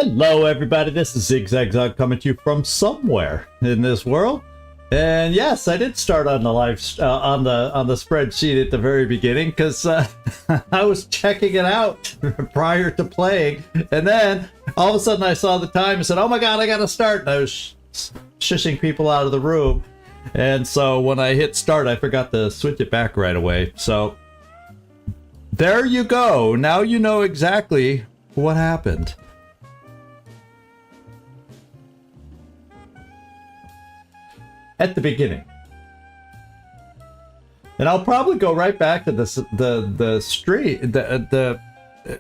Hello everybody, this is Zigzag coming to you from somewhere in this world. And yes, I did start on the on the spreadsheet at the very beginning because I was checking it out prior to playing, and then all of a sudden I saw the time and said, "Oh my god, I gotta start!" And I was shushing people out of the room, and so when I hit start, I forgot to switch it back right away. So there you go. Now you know exactly what happened. At the beginning, and I'll probably go right back to the street.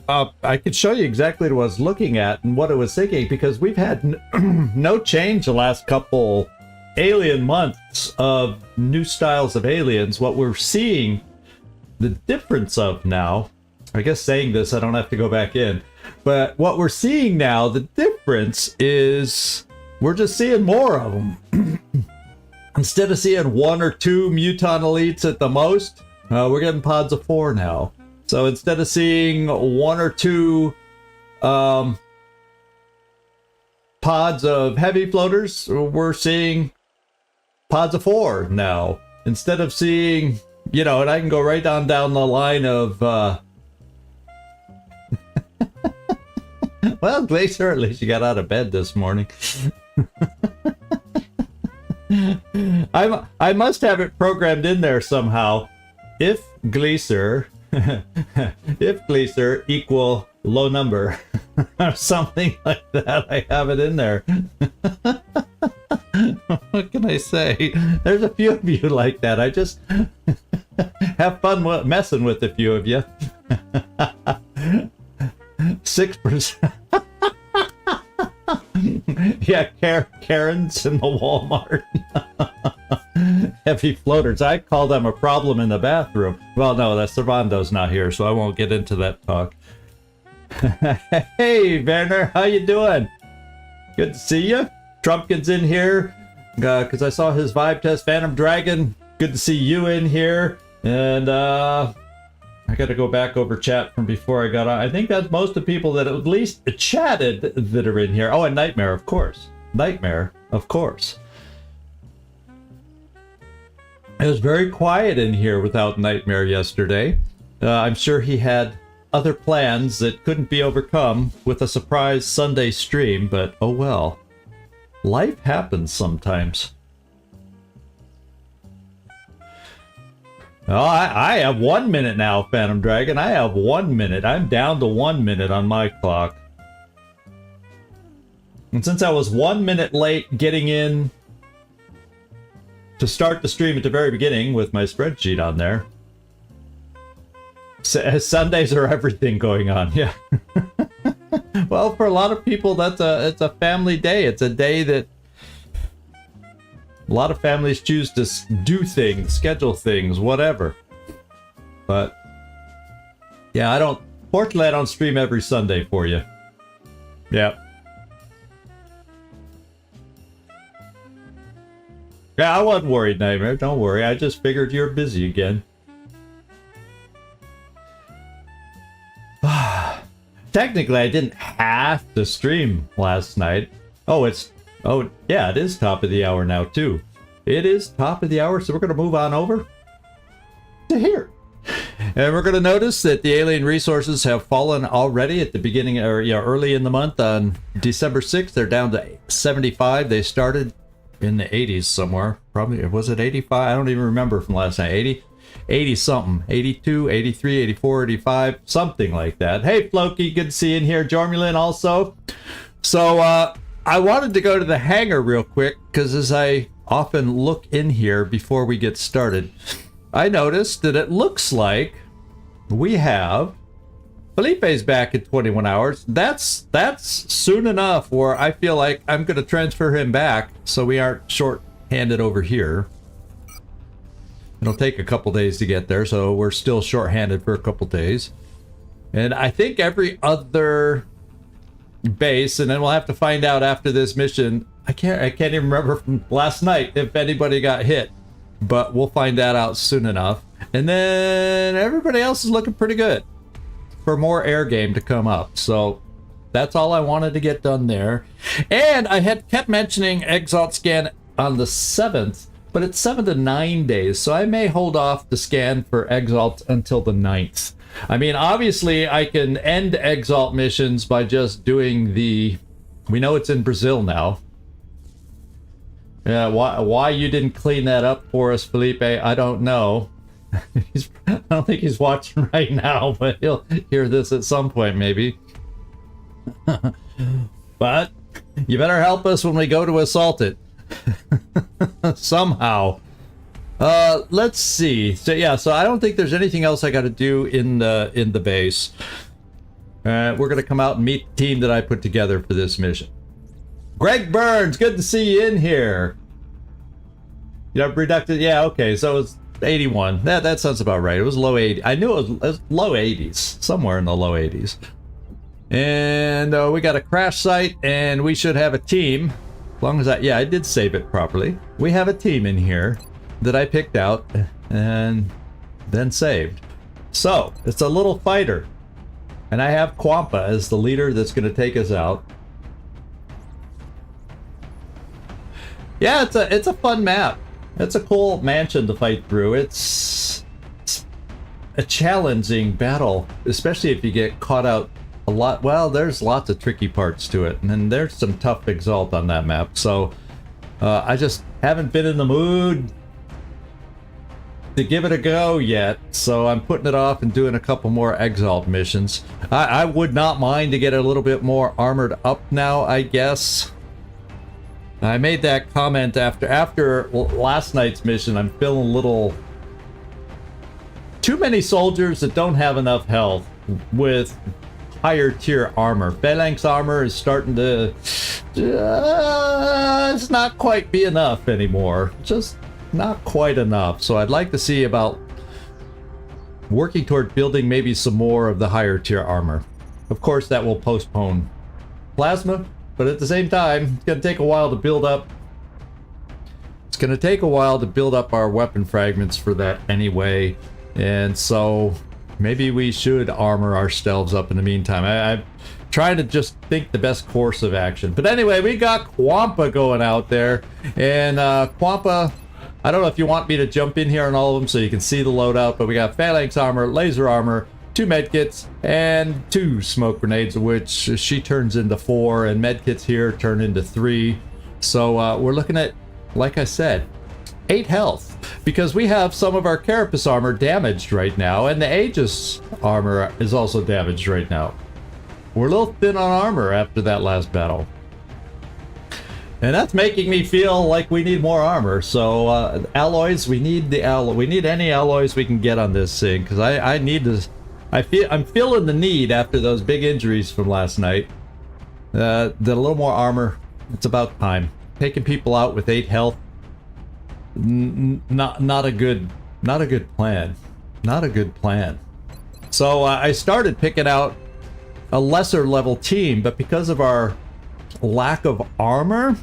I could show you exactly what I was looking at and what I was thinking, because we've had no change the last couple alien months of new styles of aliens. What we're seeing the difference of now, I guess saying this, I don't have to go back in, but what we're seeing now, the difference is we're just seeing more of them. Instead of seeing 1 or 2 mutant elites at the most, we're getting pods of 4 now. So instead of seeing 1 or 2 pods of heavy floaters, we're seeing pods of 4 now. Instead of seeing, you know, and I can go right down the line of, well, Glacier, at least you got out of bed this morning. I must have it programmed in there somehow. If Glacier equal low number or something like that, I have it in there. What can I say? There's a few of you like that. I just have fun messing with a few of you. 6%. Yeah, Karen's in the Walmart. Heavy floaters. I call them a problem in the bathroom. Well, no, that's Servando's not here, so I won't get into that talk. Hey, Werner, how you doing? Good to see you. Trumpkin's in here because I saw his vibe test. Phantom Dragon, good to see you in here. And I got to go back over chat from before I got on. I think that's most of the people that at least chatted that are in here. Oh, and Nightmare, of course. Nightmare, of course. It was very quiet in here without Nightmare yesterday. I'm sure he had other plans that couldn't be overcome with a surprise Sunday stream, but oh well. Life happens sometimes. Oh, I have 1 minute now, Phantom Dragon. I have 1 minute. I'm down to 1 minute on my clock. And since I was 1 minute late getting in to start the stream at the very beginning with my spreadsheet on there, Sundays are everything going on. Yeah. Well, for a lot of people, it's a family day. It's a day that a lot of families choose to do things, schedule things, whatever. But yeah, fortunately I don't stream every Sunday for you. Yeah. Yeah, I wasn't worried, Nightmare. Don't worry. I just figured you're busy again. Technically, I didn't have to stream last night. Oh, yeah, it is top of the hour now, too. It is top of the hour, so we're going to move on over to here. And we're going to notice that the alien resources have fallen already at the beginning, or yeah, early in the month on December 6th. They're down to 75. They started in the 80s somewhere. Probably, was it 85? I don't even remember from last night. 80 something. 82, 83, 84, 85, something like that. Hey, Floki, good to see you in here. Jormulin also. So, I wanted to go to the hangar real quick, because as I often look in here before we get started, I noticed that it looks like we have Felipe's back in 21 hours. That's soon enough where I feel like I'm going to transfer him back so we aren't short-handed over here. It'll take a couple days to get there, so we're still short-handed for a couple days. And I think every other base, and then we'll have to find out after this mission. I can't even remember from last night if anybody got hit, but we'll find that out soon enough. And then everybody else is looking pretty good for more air game to come up. So That's all I wanted to get done there. And I had kept mentioning Exalt Scan on the 7th, but it's 7 to 9 days, so I may hold off the scan for Exalt until the 9th. I mean, obviously, I can end Exalt missions by just doing the... We know it's in Brazil now. Yeah, why you didn't clean that up for us, Felipe, I don't know. I don't think he's watching right now, but he'll hear this at some point, maybe. But you better help us when we go to assault it. Somehow. Let's see. So yeah, so I don't think there's anything else I got to do in the base. We're gonna come out and meet the team that I put together for this mission. Greg Burns, good to see you in here. You know, reducted. Yeah, okay. So it's 81. That sounds about right. It was low 80. I knew it was low 80s, somewhere in the low 80s. And we got a crash site, and we should have a team. As long as I did save it properly. We have a team in here that I picked out and then saved. So it's a little fighter, and I have Quampa as the leader that's going to take us out. Yeah, it's a fun map. It's a cool mansion to fight through. It's a challenging battle, especially if you get caught out a lot. Well, there's lots of tricky parts to it, and then there's some tough Exalt on that map. So I just haven't been in the mood to give it a go yet. So I'm putting it off and doing a couple more Exalt missions. I would not mind to get a little bit more armored up now, I guess. I made that comment after last night's mission. I'm feeling a little... Too many soldiers that don't have enough health with higher tier armor. Phalanx armor is starting to... it's not quite be enough anymore. Just not quite enough. So I'd like to see about working toward building maybe some more of the higher tier armor. Of course, that will postpone plasma. But at the same time, it's going to take a while to build up. It's going to take a while to build up our weapon fragments for that anyway. And so maybe we should armor ourselves up in the meantime. I'm trying to just think the best course of action. But anyway, we got Quampa going out there. And Quampa, I don't know if you want me to jump in here on all of them so you can see the loadout. But we got phalanx armor, laser armor, 2 medkits, and 2 smoke grenades, which she turns into 4, and medkits here turn into 3. So we're looking at, like I said, 8 health, because we have some of our carapace armor damaged right now, and the Aegis armor is also damaged right now. We're a little thin on armor after that last battle. And that's making me feel like we need more armor. So alloys, we need the alloy. We need any alloys we can get on this thing, because I need to... I'm feeling the need after those big injuries from last night. A little more armor. It's about time. Taking people out with 8 health. Not a good plan. Not a good plan. So I started picking out a lesser level team, but because of our lack of armor,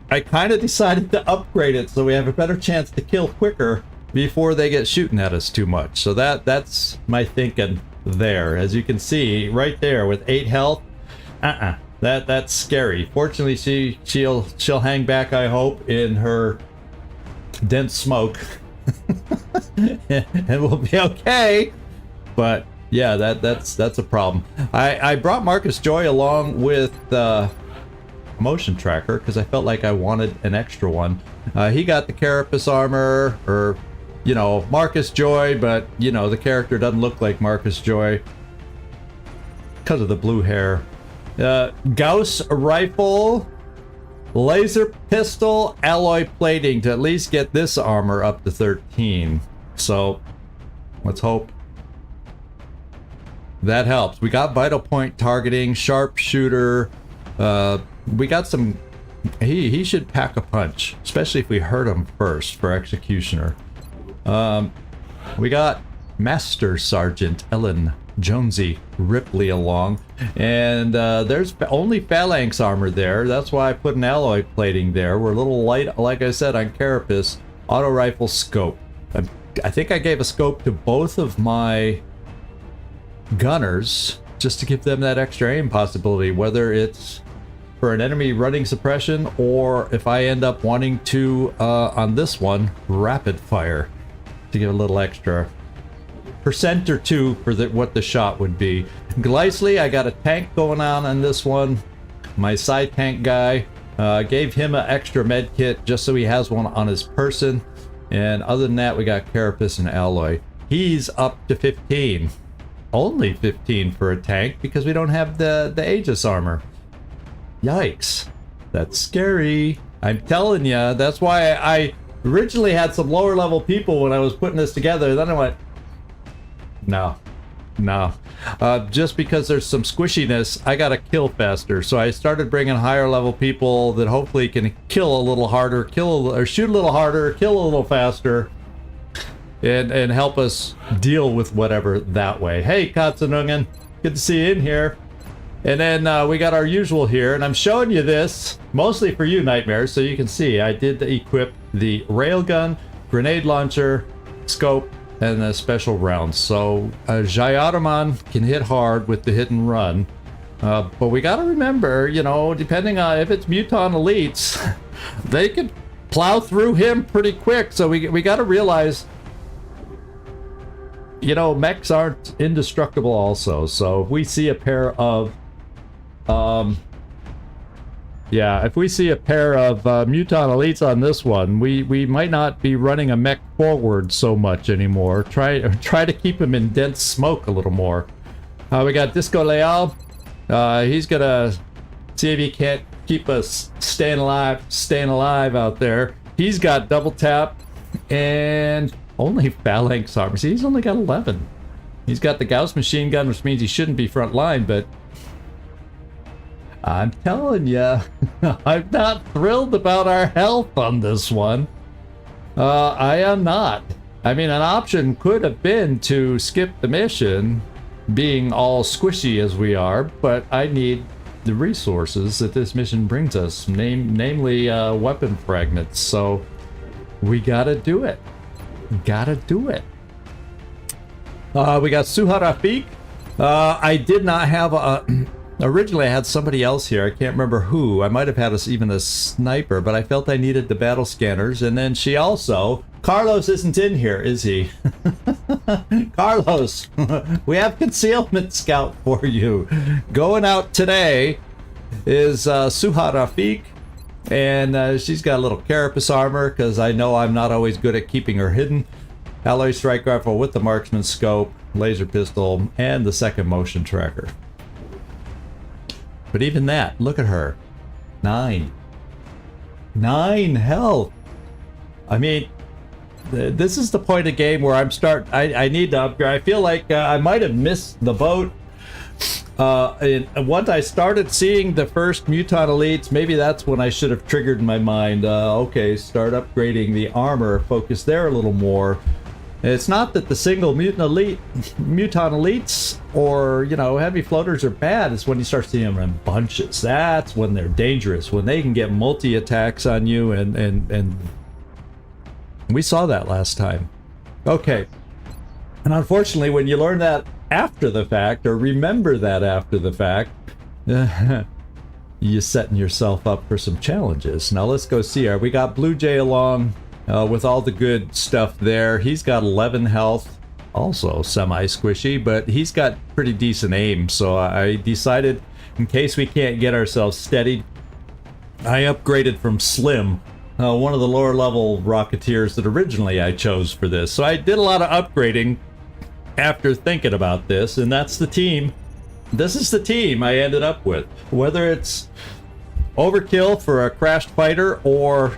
I kind of decided to upgrade it so we have a better chance to kill quicker before they get shooting at us too much. So that's my thinking there. As you can see right there with 8 health, that's scary. Fortunately, she'll hang back, I hope, in her dense smoke, and we'll be okay. But yeah, that's a problem. I brought Marcus Joy along with motion tracker because I felt like I wanted an extra one. He got the carapace armor, or you know, Marcus Joy, but you know, the character doesn't look like Marcus Joy because of the blue hair. Gauss rifle, laser pistol, alloy plating to at least get this armor up to 13. So let's hope that helps. We got vital point targeting, sharpshooter. We got some. He should pack a punch, especially if we hurt him first for executioner. We got Master Sergeant Ellen Jonesy Ripley along, and there's only phalanx armor there. That's why I put an alloy plating there. We're a little light, like I said, on carapace. Auto rifle scope. I think I gave a scope to both of my gunners just to give them that extra aim possibility, whether it's for an enemy running suppression or if I end up wanting to, on this one, rapid fire to give a little extra percent or two for what the shot would be. Glycely, I got a tank going on this one. My Psi tank guy, gave him an extra med kit just so he has one on his person. And other than that, we got Carapace and Alloy. He's up to 15. Only 15 for a tank because we don't have the Aegis armor. Yikes. That's scary. I'm telling you, that's why I originally had some lower level people when I was putting this together. Then I went, no. Just because there's some squishiness, I gotta kill faster. So I started bringing higher level people that hopefully can kill a little harder, shoot a little harder, kill a little faster, and help us deal with whatever that way. Hey, Katsunungen, good to see you in here. And then we got our usual here, and I'm showing you this mostly for you, Nightmares, so you can see I did equip the railgun, grenade launcher, scope, and the special rounds. So Jayaraman can hit hard with the hit and run, but we got to remember, you know, depending on if it's Muton elites, they could plow through him pretty quick. So we got to realize, you know, mechs aren't indestructible also. So if we see a pair of if we see a pair of Muton elites on this one, we might not be running a mech forward so much anymore. Try to keep him in dense smoke a little more. We got Disco Leal. He's gonna see if he can't keep us staying alive out there. He's got double tap and only phalanx armor. See, he's only got 11. He's got the Gauss machine gun, which means he shouldn't be front line, but I'm telling you, I'm not thrilled about our health on this one. I am not. I mean, an option could have been to skip the mission, being all squishy as we are, but I need the resources that this mission brings us, namely weapon fragments, so we gotta do it. We got Suharafik. I did not have a... Originally, I had somebody else here. I can't remember who. I might have had even a sniper, but I felt I needed the battle scanners. And then she also... Carlos isn't in here, is he? Carlos, we have concealment scout for you. Going out today is Suha Rafik. And she's got a little carapace armor, because I know I'm not always good at keeping her hidden. Alloy strike rifle with the marksman scope, laser pistol, and the second motion tracker. But even that, look at her. 9 health. I mean, this is the point of game where I need to upgrade. I feel like I might have missed the boat. Once I started seeing the first Muton elites, maybe that's when I should have triggered in my mind, okay, start upgrading the armor, focus there a little more. It's not that the single Muton elites or, you know, heavy floaters are bad. It's when you start seeing them in bunches. That's when they're dangerous, when they can get multi-attacks on you, and we saw that last time. Okay. And unfortunately, when you learn that after the fact, or remember that after the fact, you're setting yourself up for some challenges. Now let's go see her. We got Blue Jay along with all the good stuff there. He's got 11 health, also semi-squishy, but he's got pretty decent aim. So I decided, in case we can't get ourselves steadied, I upgraded from Slim, one of the lower level Rocketeers that originally I chose for this. So I did a lot of upgrading after thinking about this, and that's the team. This is the team I ended up with. Whether it's overkill for a crashed fighter or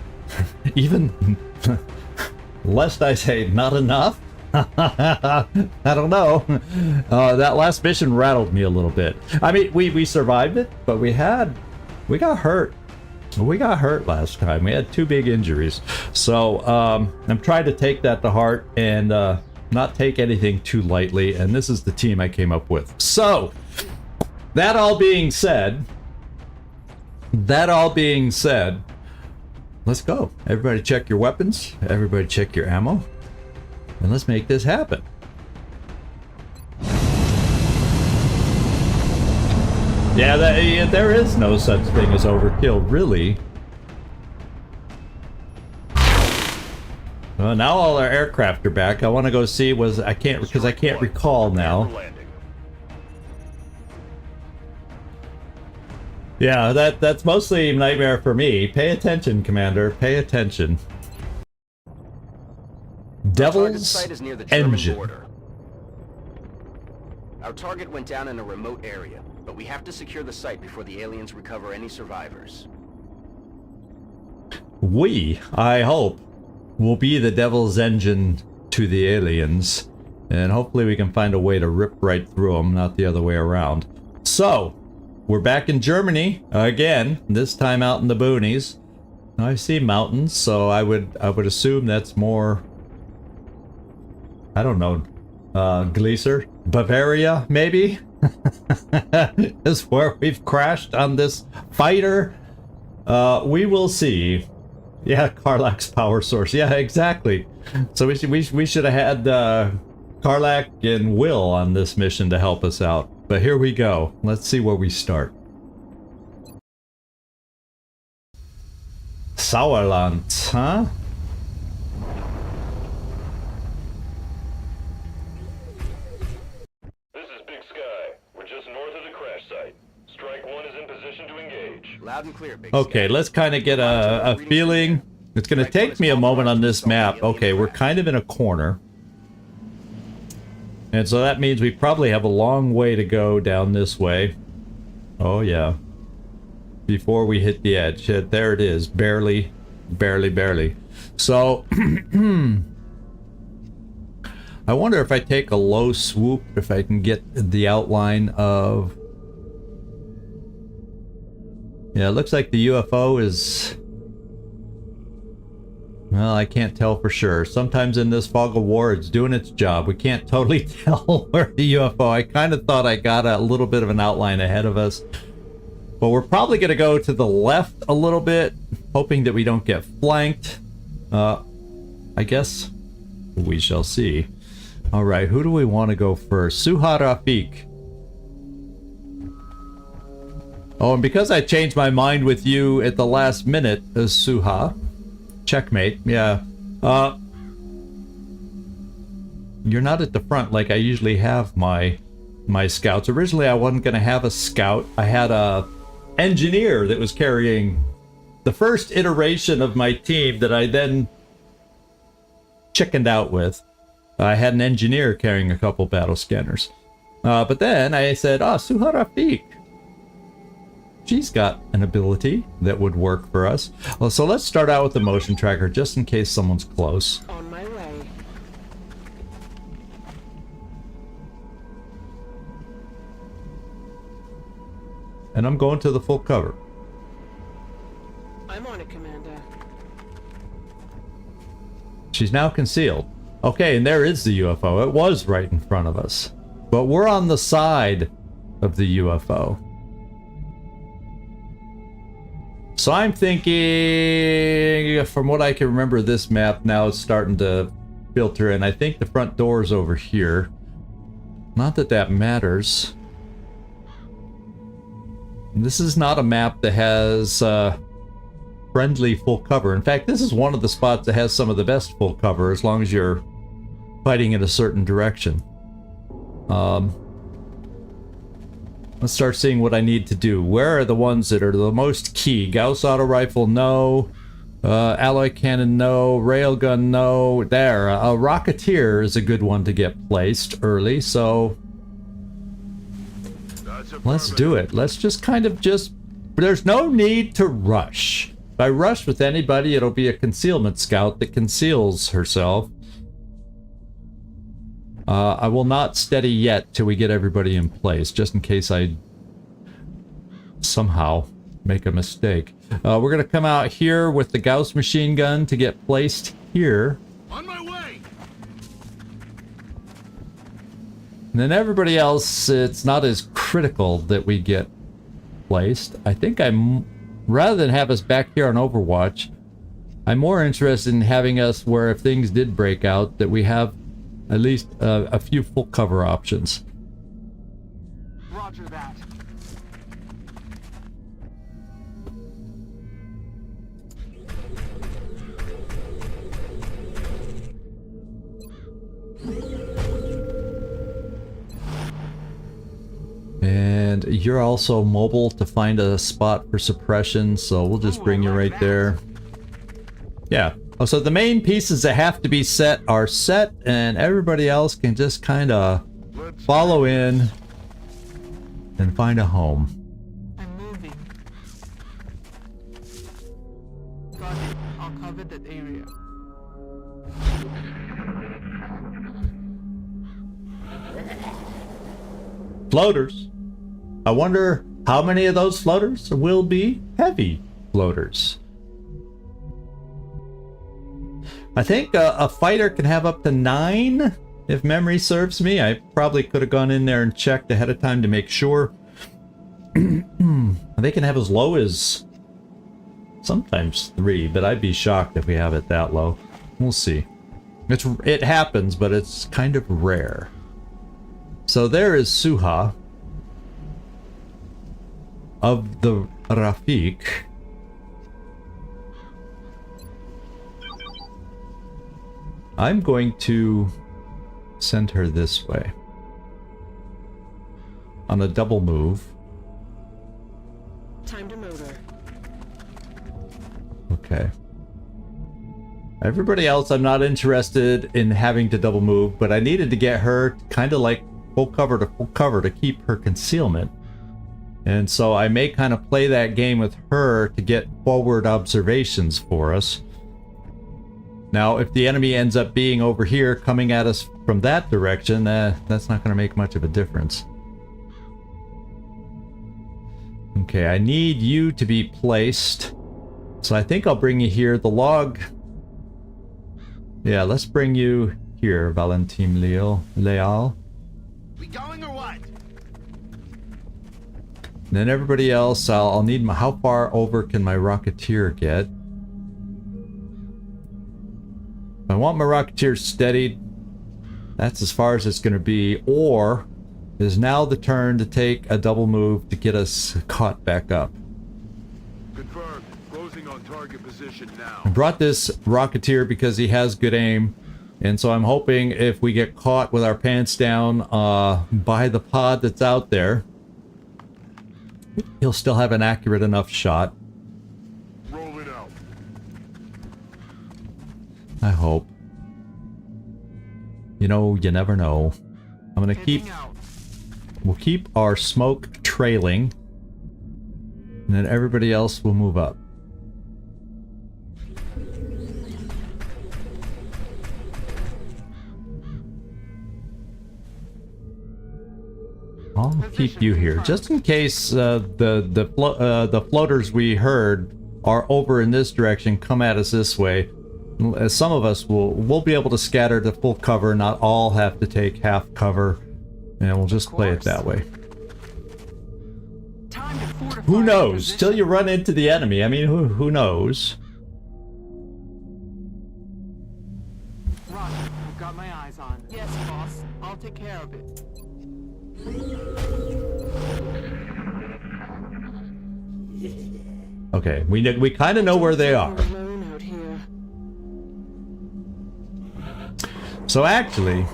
even, lest I say not enough, I don't know. That last mission rattled me a little bit. I mean, we survived it, but we got hurt. We got hurt last time. We had 2 big injuries. So I'm trying to take that to heart and not take anything too lightly, and this is the team I came up with. So, that all being said, let's go. Everybody check your weapons, everybody check your ammo, and let's make this happen. Yeah, there is no such thing as overkill, really. Well, now all our aircraft are back. I want to go see because I can't recall now. Yeah, that's mostly nightmare for me. Pay attention, Commander. Pay attention. Devil's site is near the German Engine. border. Our target went down in a remote area, but we have to secure the site before the aliens recover any survivors. I hope, will be the Devil's Engine to the aliens, and hopefully we can find a way to rip right through them, not the other way around. So, we're back in Germany again, this time out in the boonies. I see mountains, so I would assume that's more, I don't know, Gleiser? Bavaria, maybe? Is where we've crashed on this fighter. We will see. Yeah, Karlak's power source. Yeah, exactly. So we should have had Karlak and Will on this mission to help us out. But here we go. Let's see where we start. Sauerland, huh? Loud and clear, Big Okay, Sky. let's kind of get a feeling. It's going to take me a moment on this map. Okay, we're kind of in a corner. And so that means we probably have a long way to go down this way. Oh, yeah. Before we hit the edge. There it is. Barely. So, I wonder if I take a low swoop, if I can get the outline of... Yeah, it looks like the UFO is... Well, I can't tell for sure. Sometimes in this fog of war, it's doing its job. We can't totally tell where the UFO... I kind of thought I got a little bit of an outline ahead of us. But we're probably going to go to the left a little bit, hoping that we don't get flanked. I guess we shall see. Alright, who do we want to go first? Suha Rafik. Oh, and because I changed my mind with you at the last minute, Suha. Checkmate, yeah. You're not at the front like I usually have my scouts. Originally, I wasn't going to have a scout. I had a engineer that was carrying the first iteration of my team that I then chickened out with. I had an engineer carrying a couple battle scanners. But then I said, Suha Rafik. She's got an ability that would work for us. Well, so let's start out with the motion tracker just in case someone's close. On my way. And I'm going to the full cover. I'm on it, Commander. She's now concealed. Okay, and there is the UFO. It was right in front of us. But we're on the side of the UFO. So I'm thinking, from what I can remember, this map now is starting to filter in. I think the front door is over here. Not that that matters. This is not a map that has friendly full cover. In fact, this is one of the spots that has some of the best full cover as long as you're fighting in a certain direction. Let's start seeing what I need to do. Where are the ones that are the most key? Gauss auto rifle, no. Alloy cannon, no. Railgun, no. There. A Rocketeer is a good one to get placed early, so... Let's do it. Let's just kind of just... There's no need to rush. If I rush with anybody, it'll be a concealment scout that conceals herself. I will not steady yet till we get everybody in place, just in case I somehow make a mistake. We're going to come out here with the Gauss machine gun to get placed here. On my way. And then everybody else, it's not as critical that we get placed. I think rather than have us back here on Overwatch, I'm more interested in having us where if things did break out, that we have at least a few full cover options. Roger that. And you're also mobile to find a spot for suppression, so we'll just bring you right there. Yeah. Oh, so the main pieces that have to be set are set, and everybody else can just kind of follow in and find a home. I'm moving. Got it. I'll cover that area. Floaters. I wonder how many of those floaters will be heavy floaters. I think a fighter can have up to 9, if memory serves me. I probably could have gone in there and checked ahead of time to make sure. They can have as low as sometimes 3, but I'd be shocked if we have it that low. We'll see. It happens, but it's kind of rare. So there is Suha of the Rafik. I'm going to send her this way on a double move. Time to motor. Okay. Everybody else, I'm not interested in having to double move, but I needed to get her kind of like full cover to keep her concealment. And so I may kind of play that game with her to get forward observations for us. Now, if the enemy ends up being over here coming at us from that direction, that's not going to make much of a difference. Okay, I need you to be placed. So I think I'll bring you here. The log... Yeah, let's bring you here, Valentin Leal. We going or what? And then everybody else, I'll need my... How far over can my Rocketeer get? If I want my Rocketeer steadied, that's as far as it's going to be. Or is now the turn to take a double move to get us caught back up. Confirmed. Closing on target position now. I brought this Rocketeer because he has good aim. And so I'm hoping if we get caught with our pants down by the pod that's out there, he'll still have an accurate enough shot. Roll it out. I hope. You know, you never know. I'm gonna keep... We'll keep our smoke trailing. And then everybody else will move up. I'll keep you here, just in case the floaters we heard are over in this direction, come at us this way. Some of us we'll be able to scatter to full cover, not all have to take half cover, and we'll just play it that way. Who knows? Till you run into the enemy. I mean, who knows? Roger, I've got my eyes on. Yes, boss. I'll take care of it. Okay, we kind of know where they are. So actually,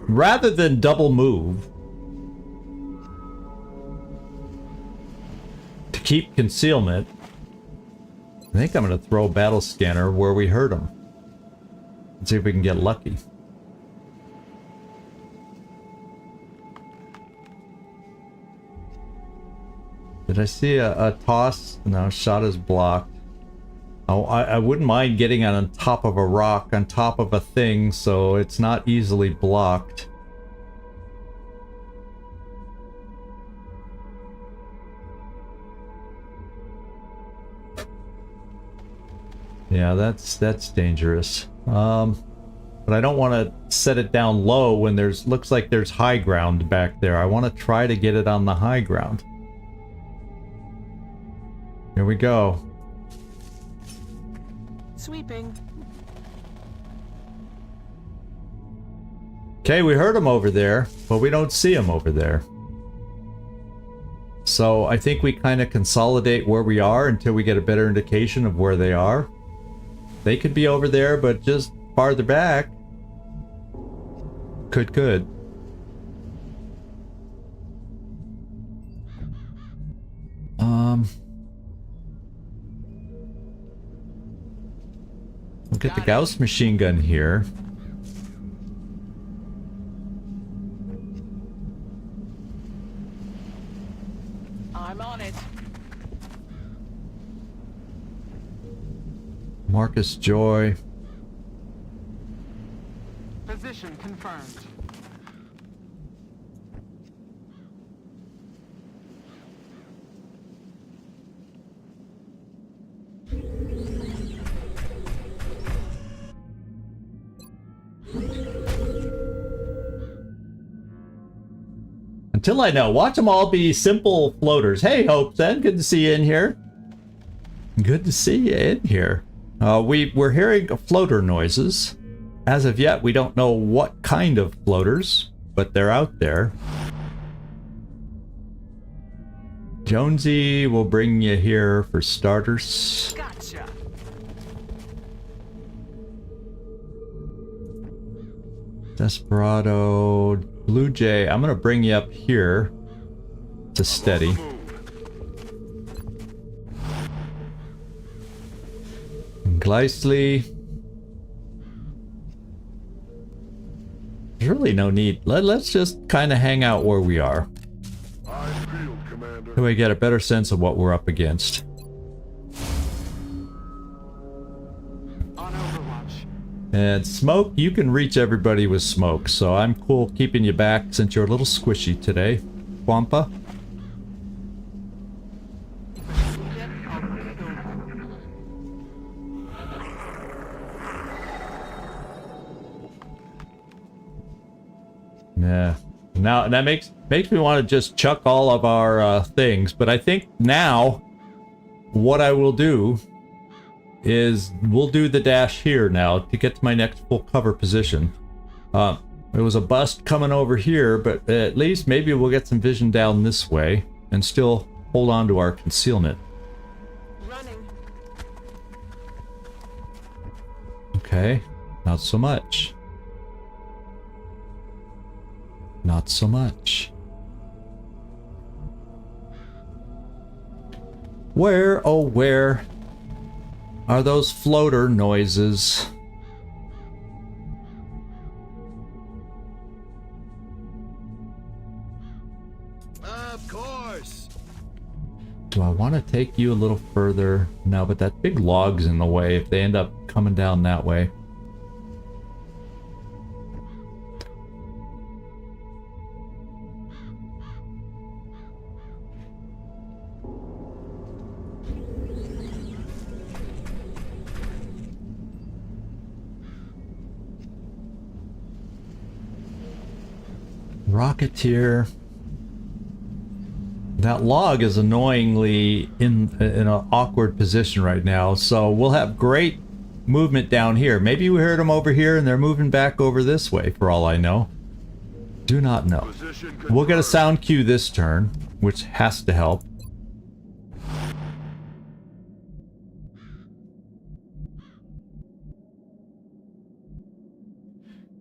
rather than double move to keep concealment, I think I'm going to throw a battle scanner where we heard them. Let's see if we can get lucky. Did I see a toss? No, shot is blocked. Oh, I wouldn't mind getting on top of a rock, on top of a thing, so it's not easily blocked. Yeah, that's dangerous. But I don't want to set it down low when looks like there's high ground back there. I want to try to get it on the high ground. Here we go. Sweeping. Okay, we heard him over there, but we don't see him over there. So I think we kind of consolidate where we are until we get a better indication of where they are. They could be over there, but just farther back. Could. We'll get the Gauss machine gun here. I'm on it. Marcus Joy. Position confirmed. Until I know, watch them all be simple floaters. Hey, Hope, then good to see you in here. Good to see you in here. We're hearing floater noises. As of yet, we don't know what kind of floaters, but they're out there. Jonesy will bring you here for starters. Gotcha. Desperado, Blue Jay, I'm gonna bring you up here to steady. Gleisly. There's really no need. Let's just kind of hang out where we are. Eyes peeled, Commander. So we get a better sense of what we're up against. On Overwatch. And smoke, you can reach everybody with smoke, so I'm cool keeping you back since you're a little squishy today. Wampa. Yeah. Now that makes me want to just chuck all of our things, but I think now what I will do is we'll do the dash here now to get to my next full cover position. There was a bust coming over here, but at least maybe we'll get some vision down this way and still hold on to our concealment. Running. Okay, not so much. Not so much. Where, oh where are those floater noises? Of course. Do I want to take you a little further? No, but that big log's in the way if they end up coming down that way. Rocketeer. That log is annoyingly in an awkward position right now, so we'll have great movement down here. Maybe we heard them over here and they're moving back over this way for all I know. Do not know. We'll get a sound cue this turn, which has to help.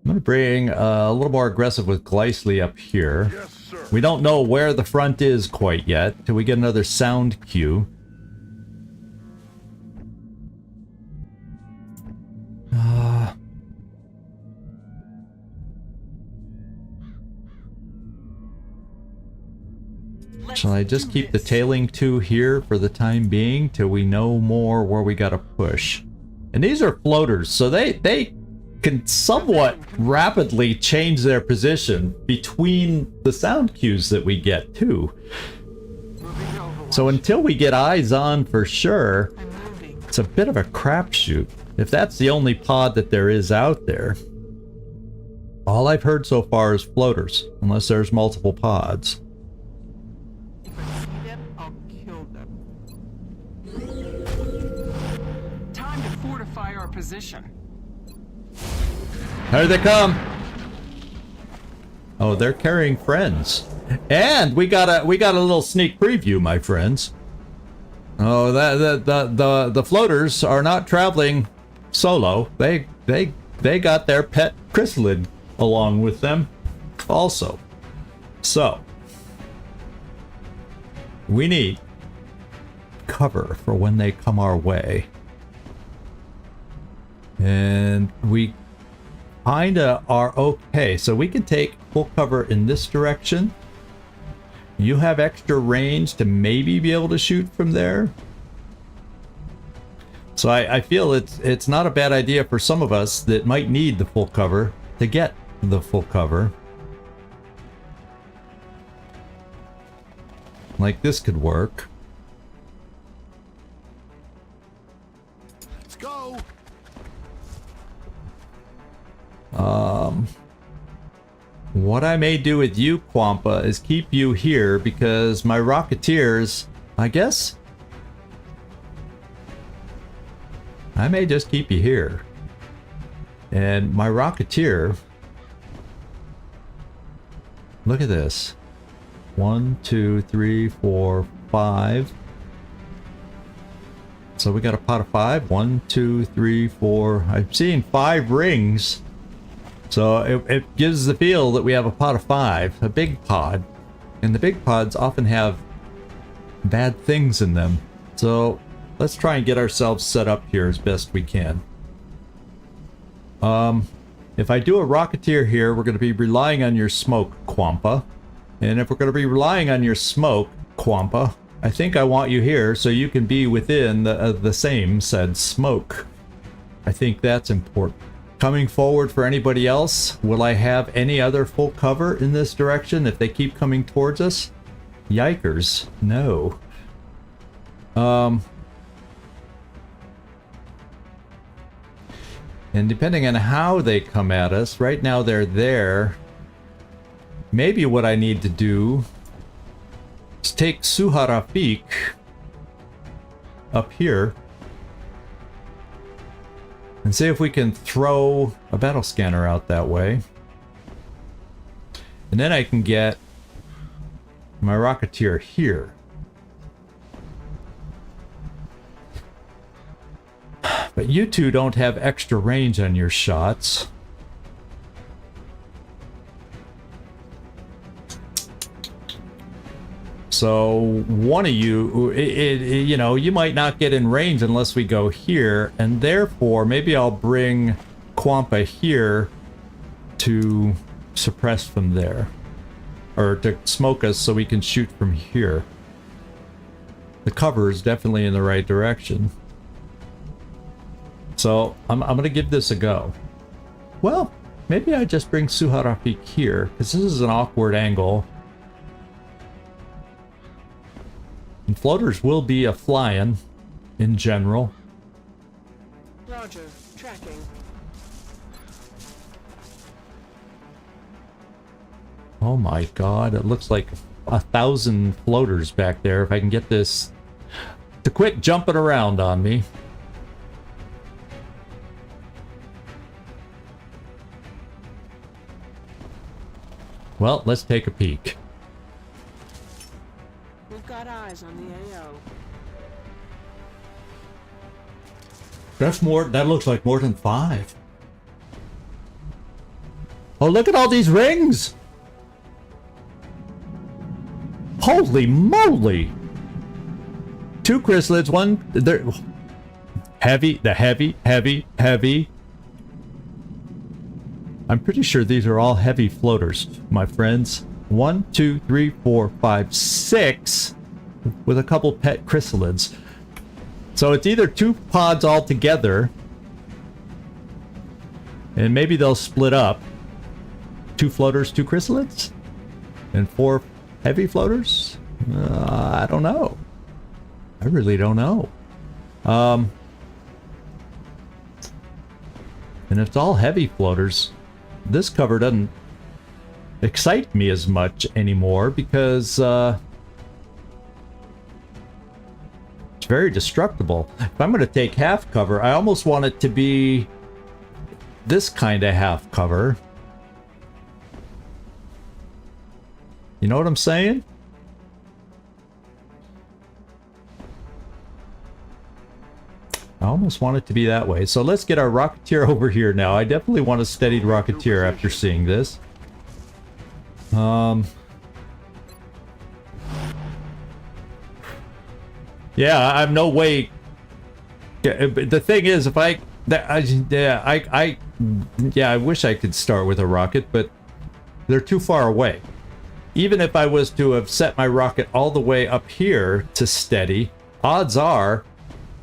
I'm going to bring a little more aggressive with Gleisly up here. Yes, sir. We don't know where the front is quite yet till we get another sound cue. Shall I just keep the tailing two here for the time being till we know more where we gotta push? And these are floaters, so they can somewhat rapidly change their position between the sound cues that we get too. Moving to Overwatch. So until we get eyes on for sure, I'm moving. it's a bit of a crapshoot. If that's the only pod that there is out there. All I've heard so far is floaters, unless there's multiple pods. If I see them, I'll kill them. Time to fortify our position. Here they come. Oh, they're carrying friends. And we got a little sneak preview, my friends. Oh, the floaters are not traveling solo. They got their pet chrysalid along with them also. So we need cover for when they come our way. And we kinda are okay. So we can take full cover in this direction. You have extra range to maybe be able to shoot from there. So I feel it's not a bad idea for some of us that might need the full cover to get the full cover. Like this could work. Let's go. What I may do with you, Quampa, is keep you here because my Rocketeers, I guess, I may just keep you here. And my Rocketeer, look at this. 1, 2, 3, 4, 5. So we got a pot of 5. 1, 2, 3, 4. I'm seeing 5 rings. So it gives the feel that we have a pot of 5, a big pod. And the big pods often have bad things in them. So let's try and get ourselves set up here as best we can. If I do a Rocketeer here, we're going to be relying on your smoke, Quampa. And if we're going to be relying on your smoke, Quampa, I think I want you here so you can be within the same said smoke. I think that's important. Coming forward for anybody else, will I have any other full cover in this direction if they keep coming towards us? Yikers, no. And depending on how they come at us, right now they're there. Maybe what I need to do is take Suharafik up here and see if we can throw a battle scanner out that way. And then I can get my Rocketeer here. But you two don't have extra range on your shots. So one of you, you know, you might not get in range unless we go here, and therefore maybe I'll bring Quampa here to suppress from there, or to smoke us so we can shoot from here. The cover is definitely in the right direction. So I'm gonna give this a go. Well, maybe I just bring Suharafik here, because this is an awkward angle. And floaters will be a flying in general. Roger. Tracking. Oh my god, it looks like 1,000 floaters back there if I can get this to quit jumping around on me. Well, let's take a peek. We've got eyes on the AO. That's more, that looks like more than 5. Oh, look at all these rings! Holy moly! 2 chrysalids, one, they're heavy, heavy. I'm pretty sure these are all heavy floaters, my friends. 1, 2, 3, 4, 5, 6 with a couple pet chrysalids. So it's either 2 pods all together, and maybe they'll split up. 2 floaters, 2 chrysalids, and 4 heavy floaters? I don't know. I really don't know. And if it's all heavy floaters, this cover doesn't excite me as much anymore because it's very destructible. If I'm going to take half cover, I almost want it to be this kind of half cover. You know what I'm saying? I almost want it to be that way. So let's get our Rocketeer over here now. I definitely want a steadied Rocketeer after seeing this. Yeah, I'm no way. The thing is, if I wish I could start with a rocket, but they're too far away. Even if I was to have set my rocket all the way up here to steady, odds are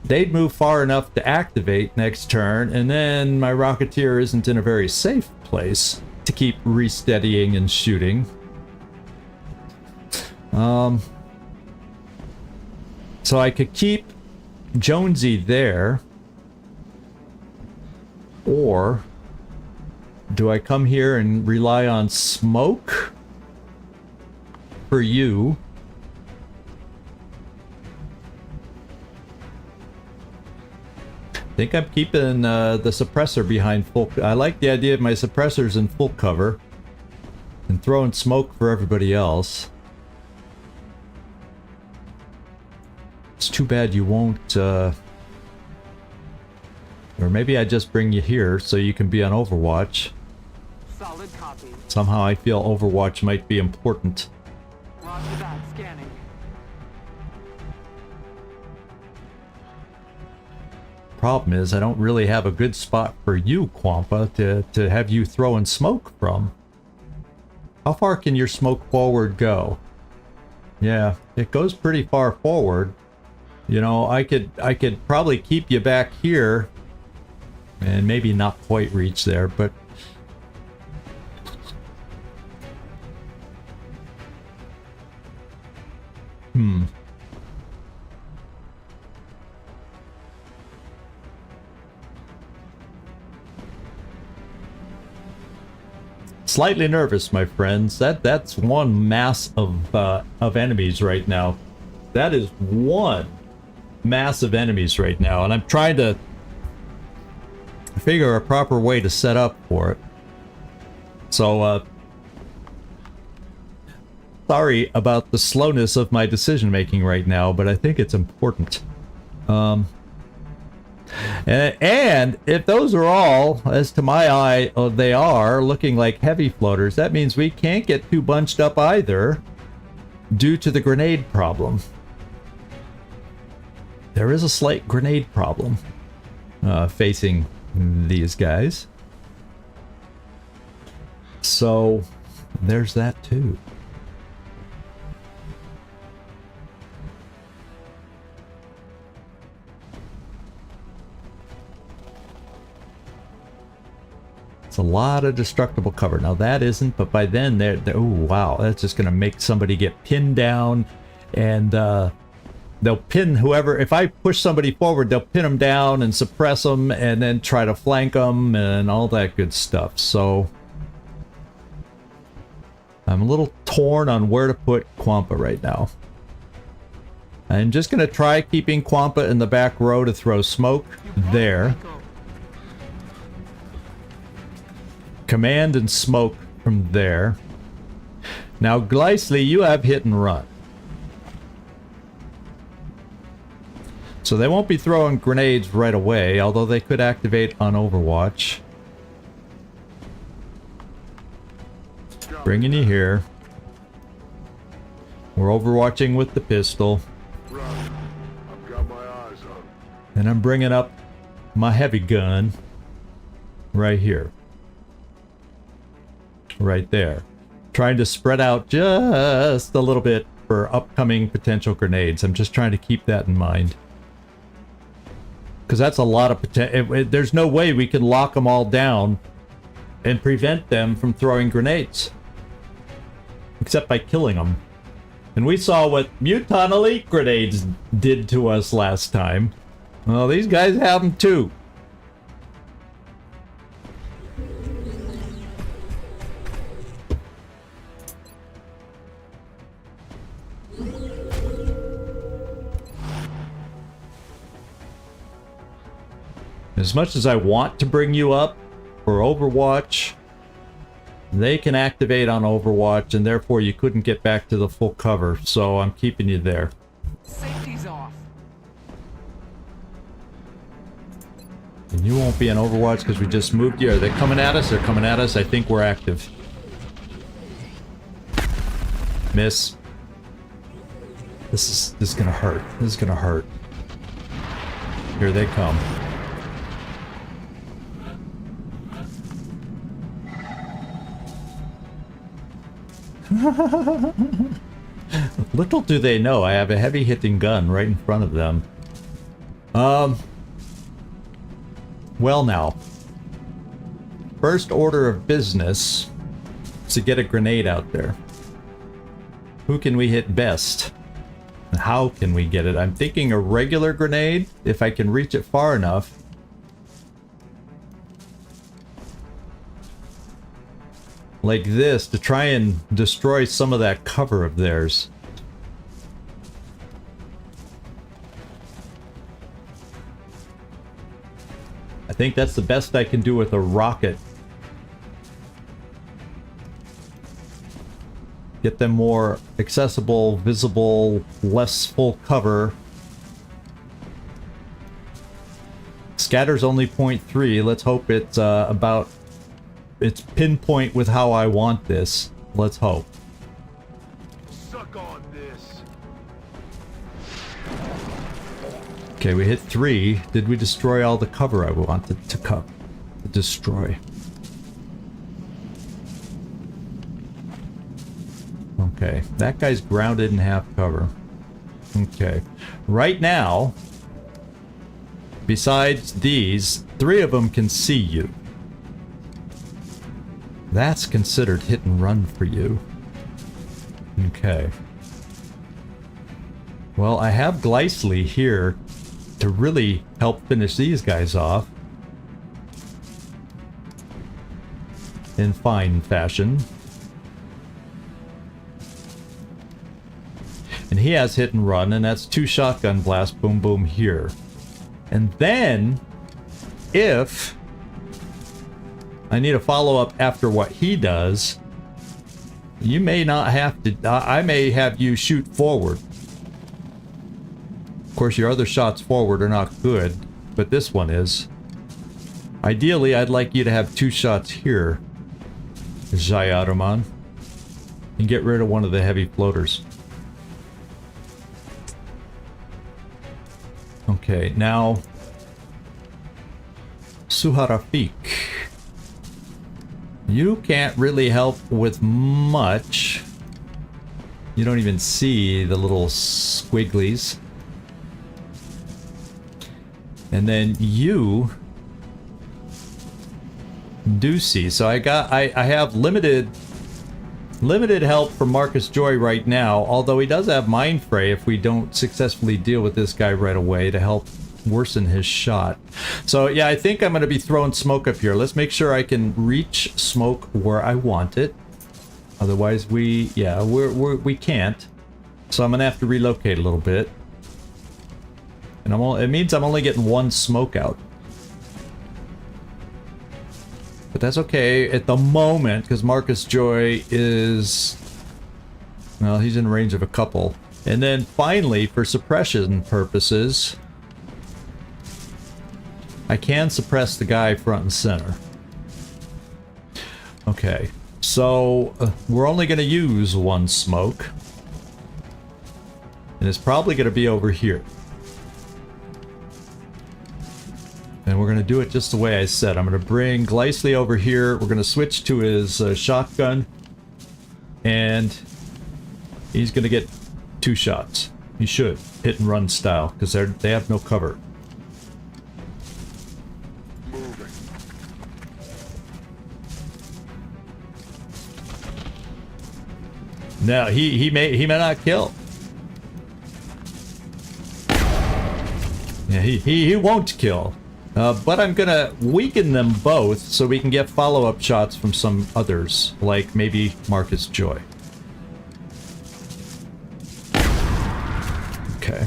they'd move far enough to activate next turn, and then my Rocketeer isn't in a very safe place to keep re-steadying and shooting. So I could keep Jonesy there, or do I come here and rely on smoke for you? I think I'm keeping the suppressor behind full. I like the idea of my suppressors in full cover and throwing smoke for everybody else. It's too bad you won't, or maybe I just bring you here so you can be on Overwatch. Solid copy. Somehow I feel Overwatch might be important. Roger that. Scanning. Problem is, I don't really have a good spot for you, Quampa, to have you throwing smoke from. How far can your smoke forward go? Yeah, it goes pretty far forward. You know, I could probably keep you back here and maybe not quite reach there, but slightly nervous, my friends. That's one mass of enemies right now. That is one mass of enemies right now, and I'm trying to figure a proper way to set up for it. So, sorry about the slowness of my decision making right now, but I think it's important. And if those are all, as to my eye, they are looking like heavy floaters, that means we can't get too bunched up either due to the grenade problem. There is a slight grenade problem facing these guys. So there's that too. It's a lot of destructible cover. Now that isn't, but by then they're oh wow, that's just gonna make somebody get pinned down, and they'll pin whoever. If I push somebody forward, they'll pin them down and suppress them and then try to flank them and all that good stuff. So I'm a little torn on where to put Quampa right now. I'm just going to try keeping Quampa in the back row to throw smoke there. Command and smoke from there. Now, Gleisly, you have hit and run. So they won't be throwing grenades right away, although they could activate on Overwatch. Bringing you here. We're overwatching with the pistol. Right. I've got my eyes on. And I'm bringing up my heavy gun right here. Right there. Trying to spread out just a little bit for upcoming potential grenades. I'm just trying to keep that in mind. Because that's a lot of potential. There's no way we can lock them all down and prevent them from throwing grenades. Except by killing them. And we saw what Muton Elite grenades did to us last time. Well, these guys have them too. As much as I want to bring you up for Overwatch, they can activate on Overwatch, and therefore you couldn't get back to the full cover, so I'm keeping you there. Safety's off. And you won't be on Overwatch because we just moved you. Are they coming at us? They're coming at us. I think we're active. Miss. This is gonna hurt. This is gonna hurt. Here they come. Little do they know, I have a heavy hitting gun right in front of them. Well now. First order of business is to get a grenade out there. Who can we hit best? And how can we get it? I'm thinking a regular grenade, if I can reach it far enough. Like this, to try and destroy some of that cover of theirs. I think that's the best I can do with a rocket. Get them more accessible, visible, less full cover. Scatter's only 0.3. Let's hope it's about... It's pinpoint with how I want this. Let's hope. Suck on this. Okay, we hit 3. Did we destroy all the cover I wanted to destroy? Okay, that guy's grounded in half cover. Okay, right now, besides these, 3 of them can see you. That's considered hit and run for you. Okay. Well, I have Gleisly here to really help finish these guys off in fine fashion. And he has hit and run, and that's 2 shotgun blasts, boom boom here. And then, if I need a follow-up after what he does, you may not have to... I may have you shoot forward. Of course, your other shots forward are not good, but this one is. Ideally, I'd like you to have 2 shots here, Jayaruman, and get rid of one of the heavy floaters. Okay, now... Suharafik. You can't really help with much. You don't even see the little squigglies. And then you do see. So I have limited help from Marcus Joy right now, although he does have Mind Fray if we don't successfully deal with this guy right away to help worsen his shot. So yeah, I think I'm going to be throwing smoke up here. Let's make sure I can reach smoke where I want it. Otherwise we can't. So I'm going to have to relocate a little bit. And it means I'm only getting 1 smoke out. But that's okay at the moment, because Marcus Joy is... Well, he's in range of a couple. And then finally, for suppression purposes, I can suppress the guy front and center. Okay, so we're only going to use 1 smoke. And it's probably going to be over here. And we're going to do it just the way I said. I'm going to bring Gleisly over here. We're going to switch to his shotgun. And he's going to get 2 shots. He should. Hit and run style, because they have no cover. No, he may not kill. Yeah, he won't kill. But I'm gonna weaken them both so we can get follow-up shots from some others, like maybe Marcus Joy. Okay.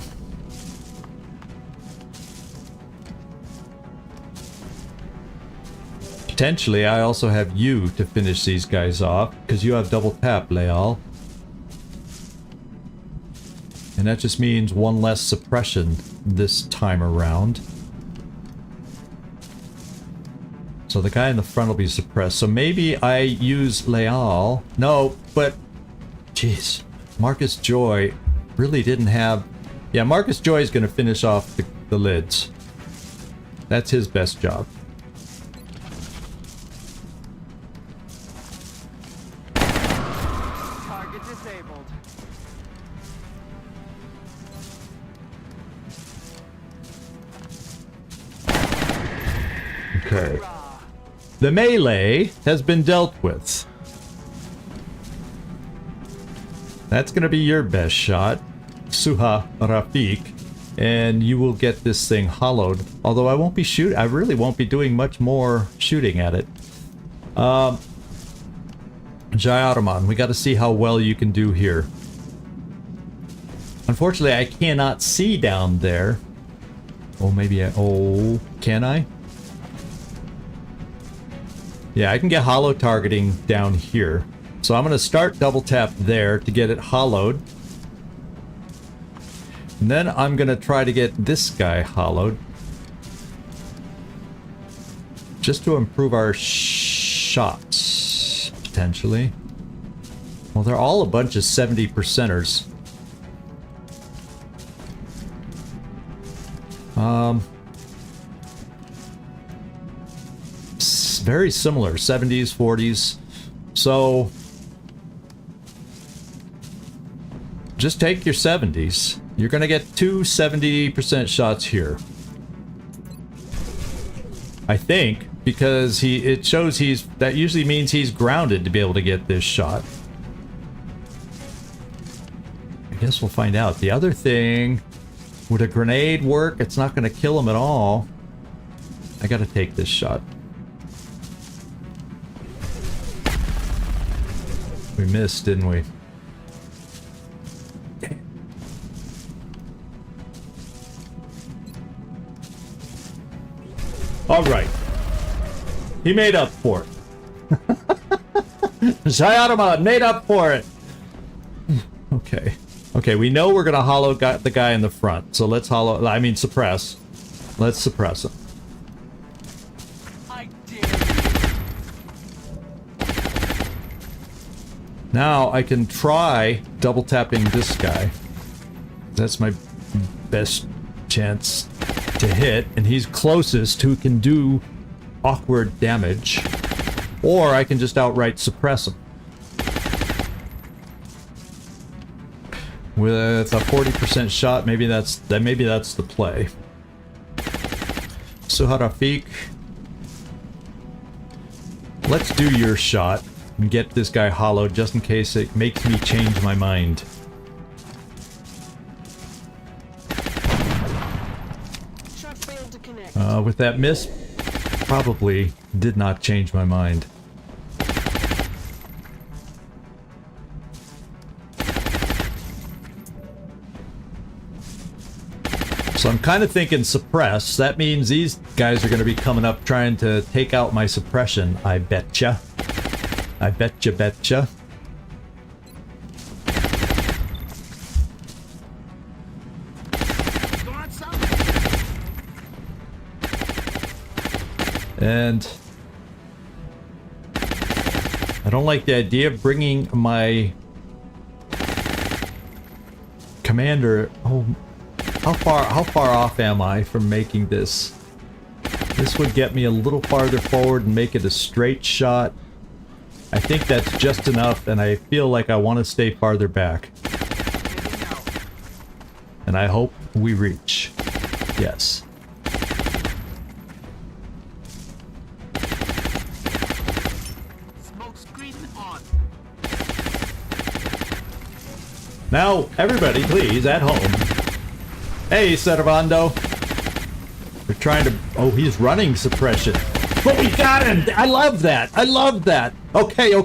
Potentially, I also have you to finish these guys off, because you have double tap, Leal. And that just means 1 less suppression this time around. So the guy in the front will be suppressed. So maybe I use Leal. No, but... Jeez. Marcus Joy really didn't have... Yeah, Marcus Joy is going to finish off the lids. That's his best job. Target disabled. Okay. The melee has been dealt with. That's going to be your best shot, Suha Rafik, and you will get this thing hollowed. Although I won't be shooting, I really won't be doing much more shooting at it. Jayaraman, we got to see how well you can do here. Unfortunately, I cannot see down there. Oh, maybe I... Oh, can I? Yeah, I can get hollow targeting down here. So I'm going to start double tap there to get it hollowed. And then I'm going to try to get this guy hollowed. Just to improve our shots, potentially. Well, they're all a bunch of 70%ers. Very similar, 70s, 40s. So just take your 70s. You're gonna get two 70% shots here. I think, because it shows that usually means he's grounded to be able to get this shot. I guess we'll find out. The other thing, would a grenade work? It's not gonna kill him at all. I gotta take this shot. We missed, didn't we? All right. He made up for it. Jayarama made up for it. Okay. Okay, we know we're gonna hollow the guy in the front. So let's suppress. Let's suppress him. Now I can try double tapping this guy. That's my best chance to hit, and he's closest who can do awkward damage. Or I can just outright suppress him. With a 40% shot, maybe that's the play. Suharafik. Let's do your shot. And get this guy hollowed just in case it makes me change my mind. With that miss, probably did not change my mind. So I'm kind of thinking suppress. That means these guys are going to be coming up trying to take out my suppression, I betcha. I betcha. And I don't like the idea of bringing my commander. Oh, how far off am I from making this? This would get me a little farther forward and make it a straight shot. I think that's just enough, and I feel like I want to stay farther back. And I hope we reach. Yes. Smoke screen on. Now, everybody, please, at home. Hey, Servando. We're trying to... Oh, he's running suppression. But we got him! I love that! I love that! Okay. Y'all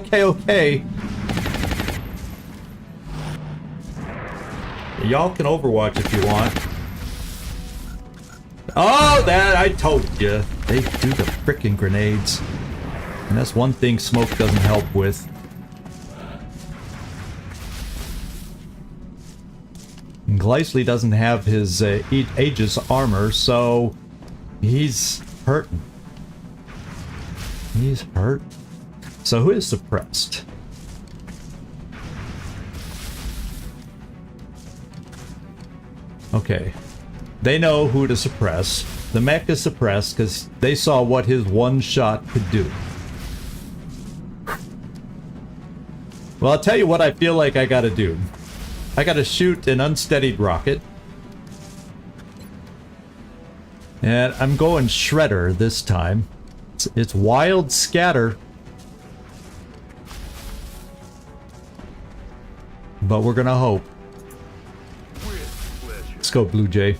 can Overwatch if you want. Oh, that I told you. They do the frickin' grenades. And that's one thing smoke doesn't help with. And Gleisley doesn't have his Aegis armor, so he's hurting. He's hurt. So who is suppressed? Okay. They know who to suppress. The mech is suppressed because they saw what his one shot could do. Well, I'll tell you what I feel like I gotta do. I gotta shoot an unsteadied rocket. And I'm going Shredder this time. It's wild scatter. But we're gonna hope. Let's go, Blue Jay.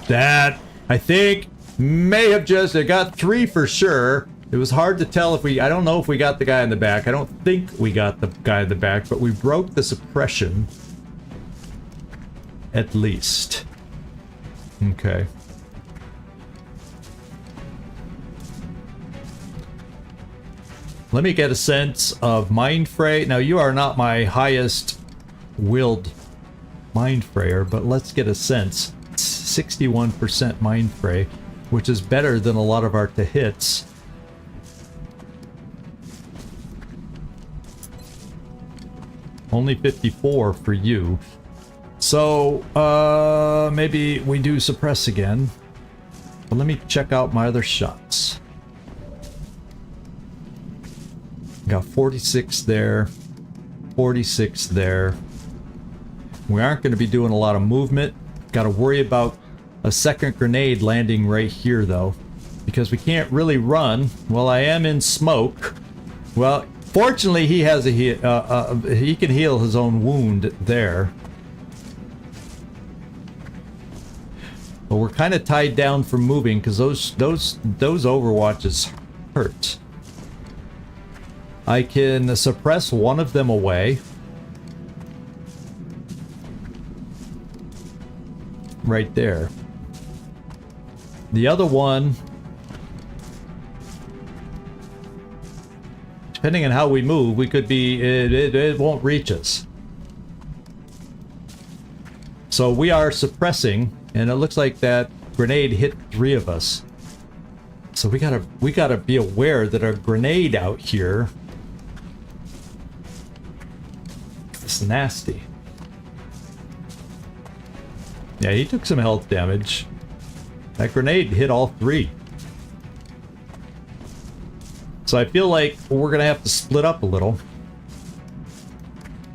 That, I think, may have just... It got 3 for sure. It was hard to tell if we... I don't know if we got the guy in the back. I don't think we got the guy in the back, but we broke the suppression. At least. Okay. Let me get a sense of Mind Fray. Now, you are not my highest willed Mind Frayer, but let's get a sense. 61% Mind Fray, which is better than a lot of our to-hits. Only 54 for you. So, maybe we do suppress again. But let me check out my other shots. Got 46 there. 46 there. We aren't going to be doing a lot of movement. Got to worry about a second grenade landing right here, though. Because we can't really run. Well, I am in smoke. Well, fortunately, he has a he can heal his own wound there. But we're kind of tied down from moving because those Overwatches hurt. I can suppress one of them away. Right there. The other one, depending on how we move, we could be... It won't reach us. So we are suppressing, and it looks like that grenade hit 3 of us. So we gotta be aware that a grenade out here is nasty. Yeah, he took some health damage. That grenade hit all 3. So I feel like we're gonna have to split up a little.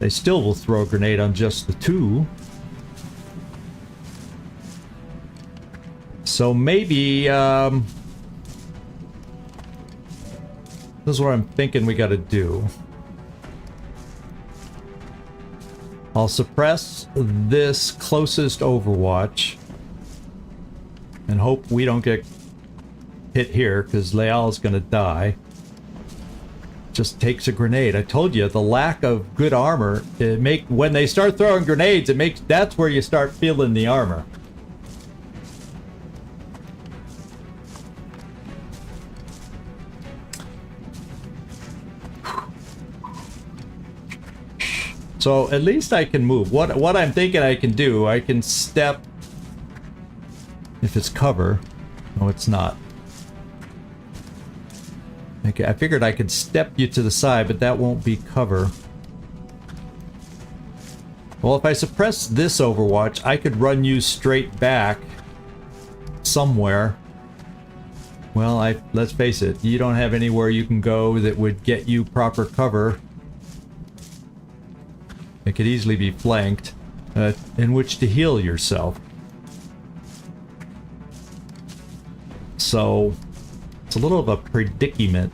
They still will throw a grenade on just the 2. So maybe, this is what I'm thinking we gotta do. I'll suppress this closest Overwatch and hope we don't get hit here because Leal's gonna die. Just takes a grenade. I told you, the lack of good armor, when they start throwing grenades, that's where you start feeling the armor. So at least I can move. What I'm thinking I can do, I can step. If it's cover. No, it's not. Okay, I figured I could step you to the side, but that won't be cover. Well, if I suppress this Overwatch, I could run you straight back somewhere. Well, let's face it, you don't have anywhere you can go that would get you proper cover. It could easily be flanked, in which to heal yourself. So, it's a little of a predicament.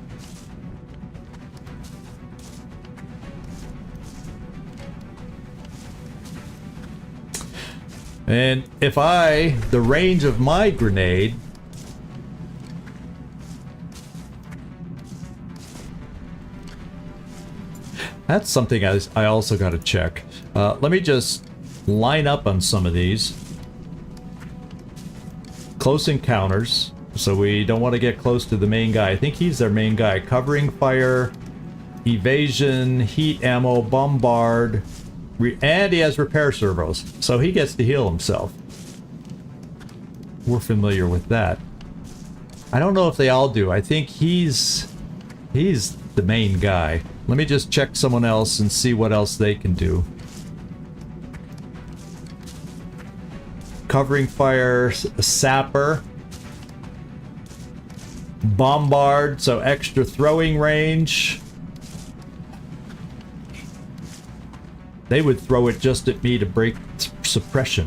And if the range of my grenade... That's something I also got to check. Let me just line up on some of these. Close encounters. So we don't want to get close to the main guy. I think he's their main guy. Covering fire, evasion, heat ammo, bombard, and he has repair servos. So he gets to heal himself. We're familiar with that. I don't know if they all do. I think he's the main guy. Let me just check someone else and see what else they can do. covering fire, sapper, bombard, so extra throwing range. They would throw it just at me to break suppression.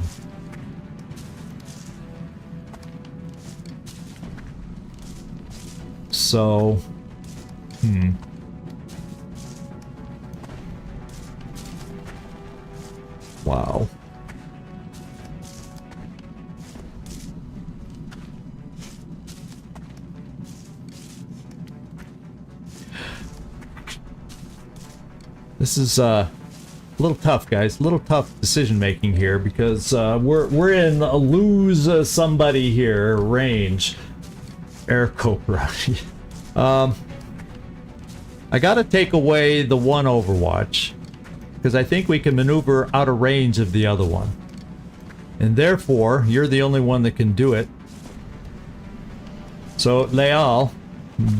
So, wow. This is a little tough, guys. A little tough decision making here because we're in a lose somebody here range. Air Cobra. I gotta take away the one Overwatch because I think we can maneuver out of range of the other one, and therefore you're the only one that can do it. So Leal,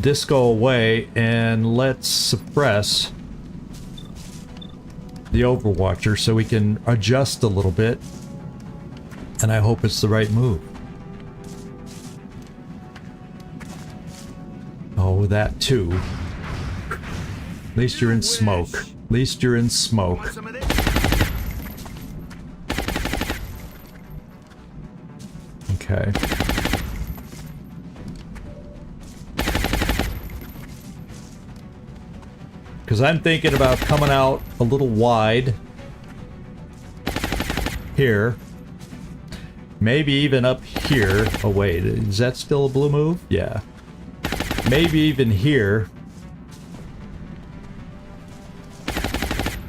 disco away, and let's suppress the Overwatcher so we can adjust a little bit, and I hope it's the right move. Oh, that too. At least you're in smoke. At least you're in smoke. Okay. Because I'm thinking about coming out a little wide here. Maybe even up here. Oh wait, is that still a blue move? Yeah. Maybe even here.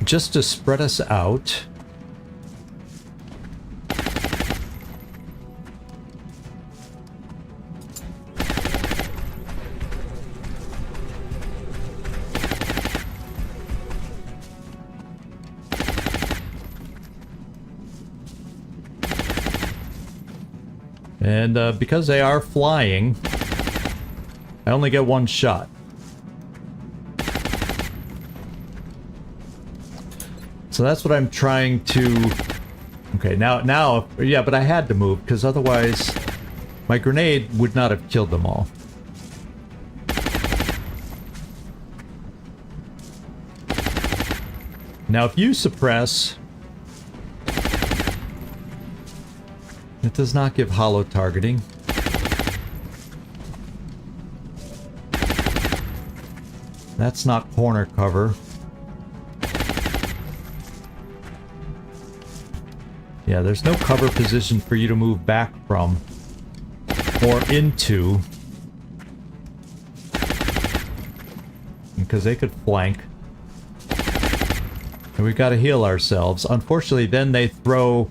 Just to spread us out. And because they are flying, I only get one shot. So that's what I'm trying to... Okay, now, yeah, but I had to move, because otherwise my grenade would not have killed them all. Now, if you suppress... It does not give hollow targeting. That's not corner cover. Yeah, there's no cover position for you to move back from or into. Because they could flank. And we've got to heal ourselves. Unfortunately, then they throw...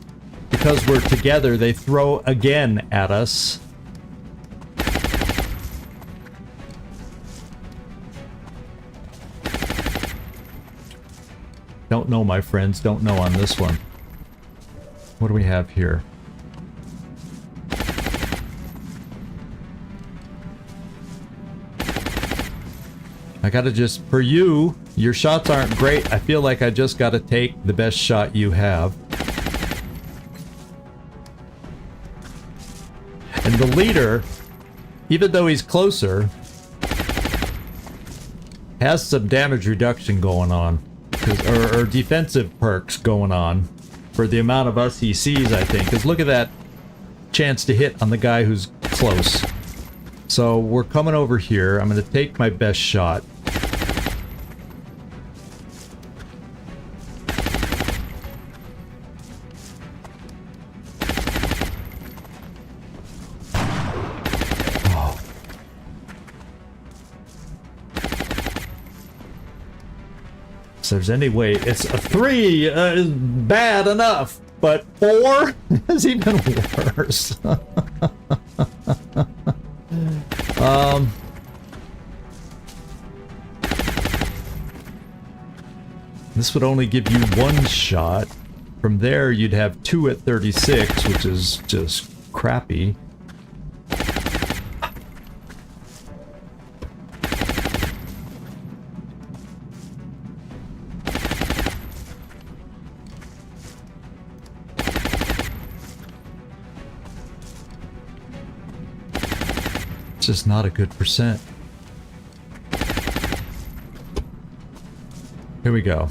Because we're together, they throw again at us. Don't know, my friends. Don't know on this one. What do we have here? I gotta just... For you, your shots aren't great. I feel like I just gotta take the best shot you have. And the leader, even though he's closer, has some damage reduction going on. Or defensive perks going on. For the amount of us he sees, I think. Because look at that chance to hit on the guy who's close. So we're coming over here. I'm going to take my best shot. If there's any way, it's a 3 is bad enough, but 4 is even worse. This would only give you 1 shot. From there, you'd have 2 at 36, which is just crappy. Just not a good percent. Here we go.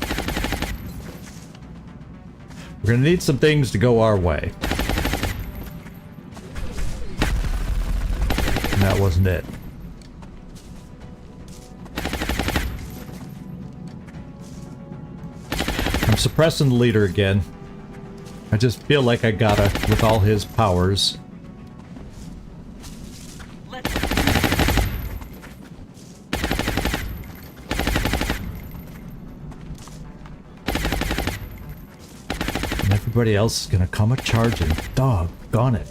We're gonna need some things to go our way. And that wasn't it. I'm suppressing the leader again. I just feel like I gotta with all his powers. And everybody else is gonna come a-charging. Doggone it.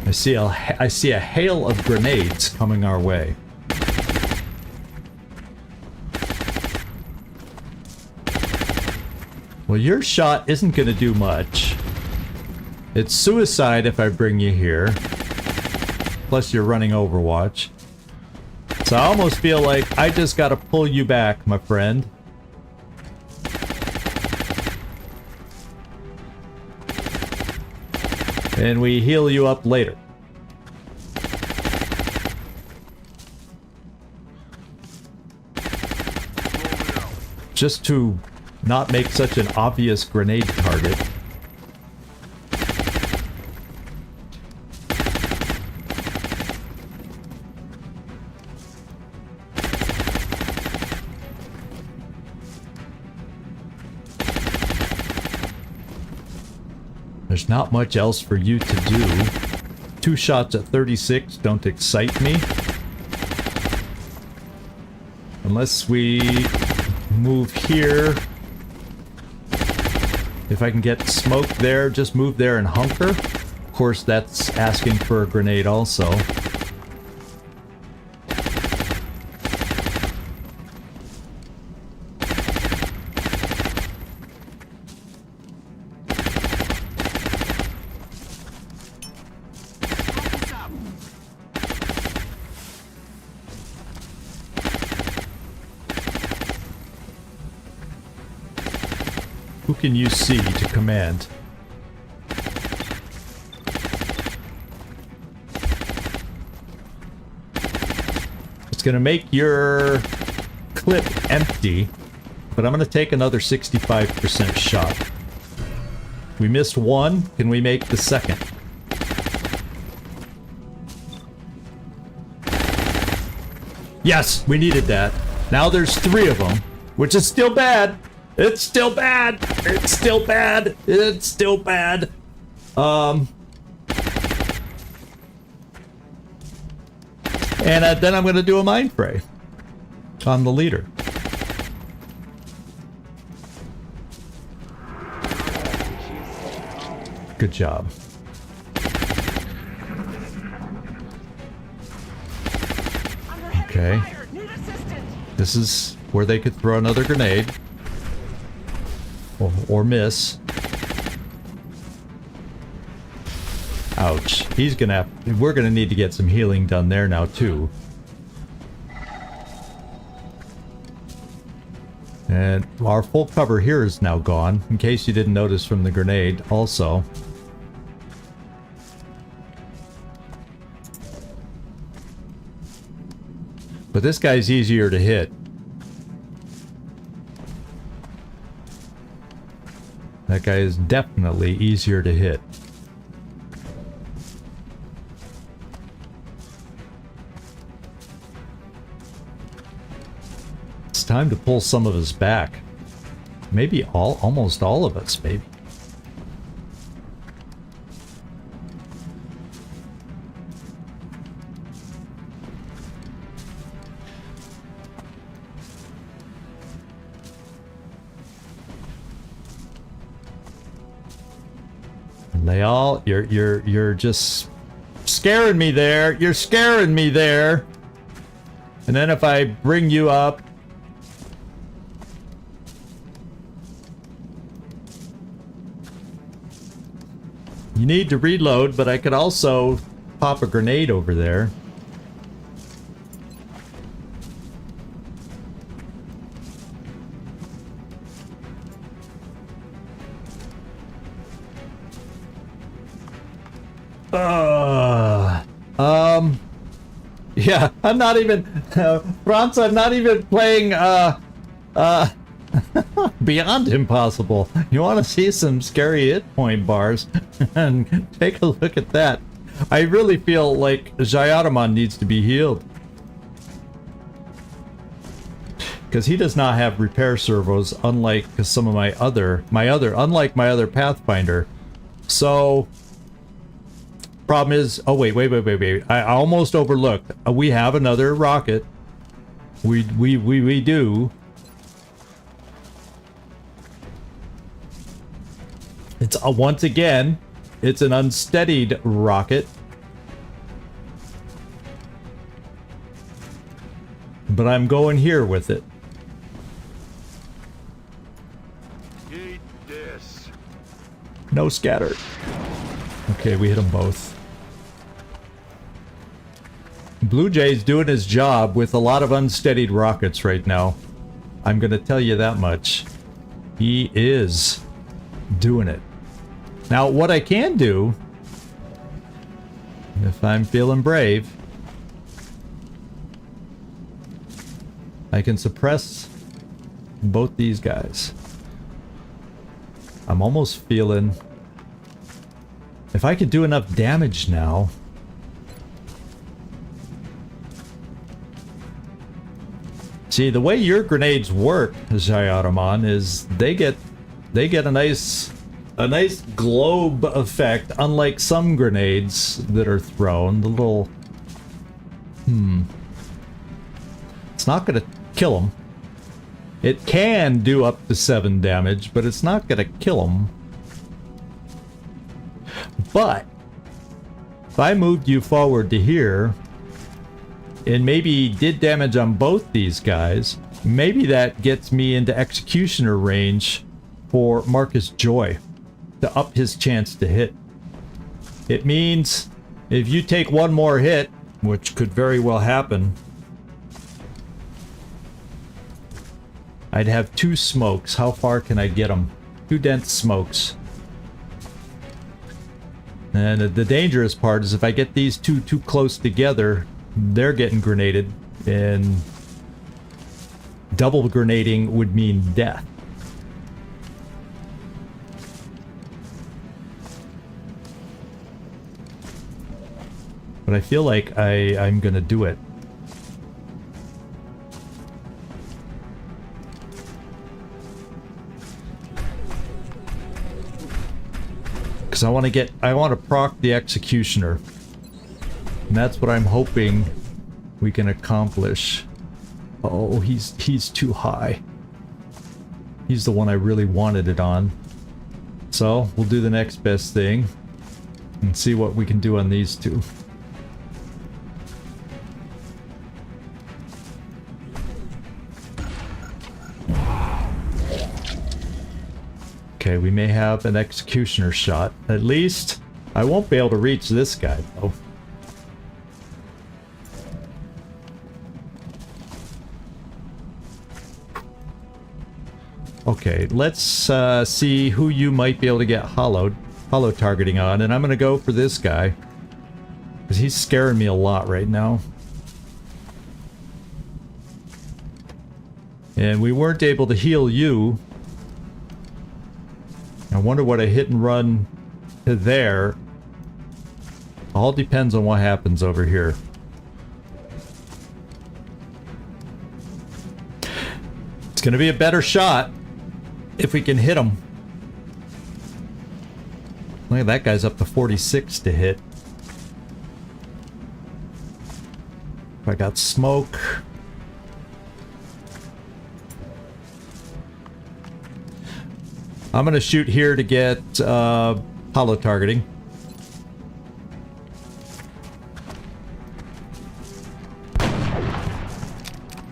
I see a hail of grenades coming our way. Well, your shot isn't going to do much. It's suicide if I bring you here. Plus you're running Overwatch. So I almost feel like I just got to pull you back, my friend. And we heal you up later. Just to not make such an obvious grenade target. There's not much else for you to do. 2 shots at 36 don't excite me. Unless we move here. If I can get smoke there, just move there and hunker. Of course, that's asking for a grenade also. Who can you see to command? It's gonna make your clip empty, but I'm gonna take another 65% shot. We missed one. Can we make the second? Yes, we needed that. Now there's 3 of them, which is still bad. It's still bad. It's still bad. It's still bad. And then I'm going to do a mind fray on the leader. Good job. Okay. This is where they could throw another grenade. Or miss. Ouch. He's gonna have... We're gonna need to get some healing done there now, too. And our full cover here is now gone, in case you didn't notice from the grenade, also. But this guy's easier to hit. That guy is definitely easier to hit. It's time to pull some of us back. Maybe almost all of us, maybe. They all, you're just scaring me there. You're scaring me there. And then if I bring you up, you need to reload, but I could also pop a grenade over there. Yeah, I'm not even, Franz, I'm not even playing, Beyond Impossible. You want to see some scary hit point bars? And take a look at that. I really feel like Jayaraman needs to be healed. Because he does not have repair servos, unlike some of my other Pathfinder. So, problem is, oh wait. I almost overlooked. We have another rocket. We do. It's once again, it's an unsteadied rocket. But I'm going here with it. Eat this. No scatter. Okay, we hit them both. Blue Jay's doing his job with a lot of unsteadied rockets right now. I'm gonna tell you that much. He is doing it. Now, what I can do, if I'm feeling brave, I can suppress both these guys. I'm almost feeling, if I could do enough damage now. See, the way your grenades work, Jayaraman, is they get a nice globe effect, unlike some grenades that are thrown. The little it's not gonna kill them. It can do up to 7 damage, but it's not gonna kill them. But if I moved you forward to here and maybe did damage on both these guys, maybe that gets me into executioner range for Marcus Joy to up his chance to hit. It means if you take one more hit, which could very well happen, I'd have 2 smokes. How far can I get them? 2 dense smokes. And the dangerous part is if I get these two too close together, they're getting grenaded, and double grenading would mean death. But I feel like I'm gonna do it. Because I want to proc the Executioner. And that's what I'm hoping we can accomplish. Oh, he's too high. He's the one I really wanted it on. So, we'll do the next best thing and see what we can do on these two. Okay, we may have an Executioner shot. At least, I won't be able to reach this guy, though. Okay, let's see who you might be able to get hollow targeting on, and I'm gonna go for this guy. Because he's scaring me a lot right now. And we weren't able to heal you. I wonder what a hit and run to there. All depends on what happens over here. It's gonna be a better shot if we can hit him. Look at that guy's up to 46 to hit. I got smoke. I'm gonna shoot here to get hollow targeting.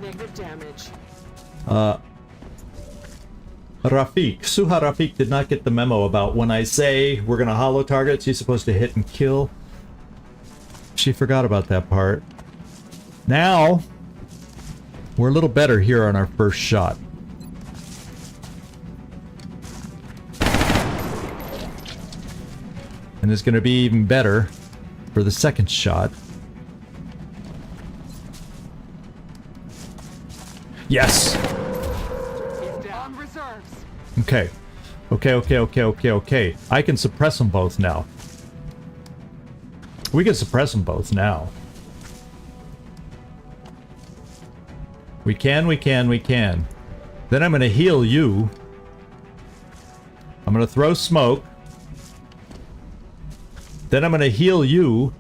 Negative damage. Suha Rafik did not get the memo about when I say we're gonna hollow target, she's supposed to hit and kill. She forgot about that part. Now, we're a little better here on our first shot. And it's gonna be even better for the second shot. Yes! He's down. On reserves. Okay. Okay. I can suppress them both now. We can suppress them both now. We can. Then I'm gonna heal you. I'm gonna throw smoke. Then I'm gonna heal you.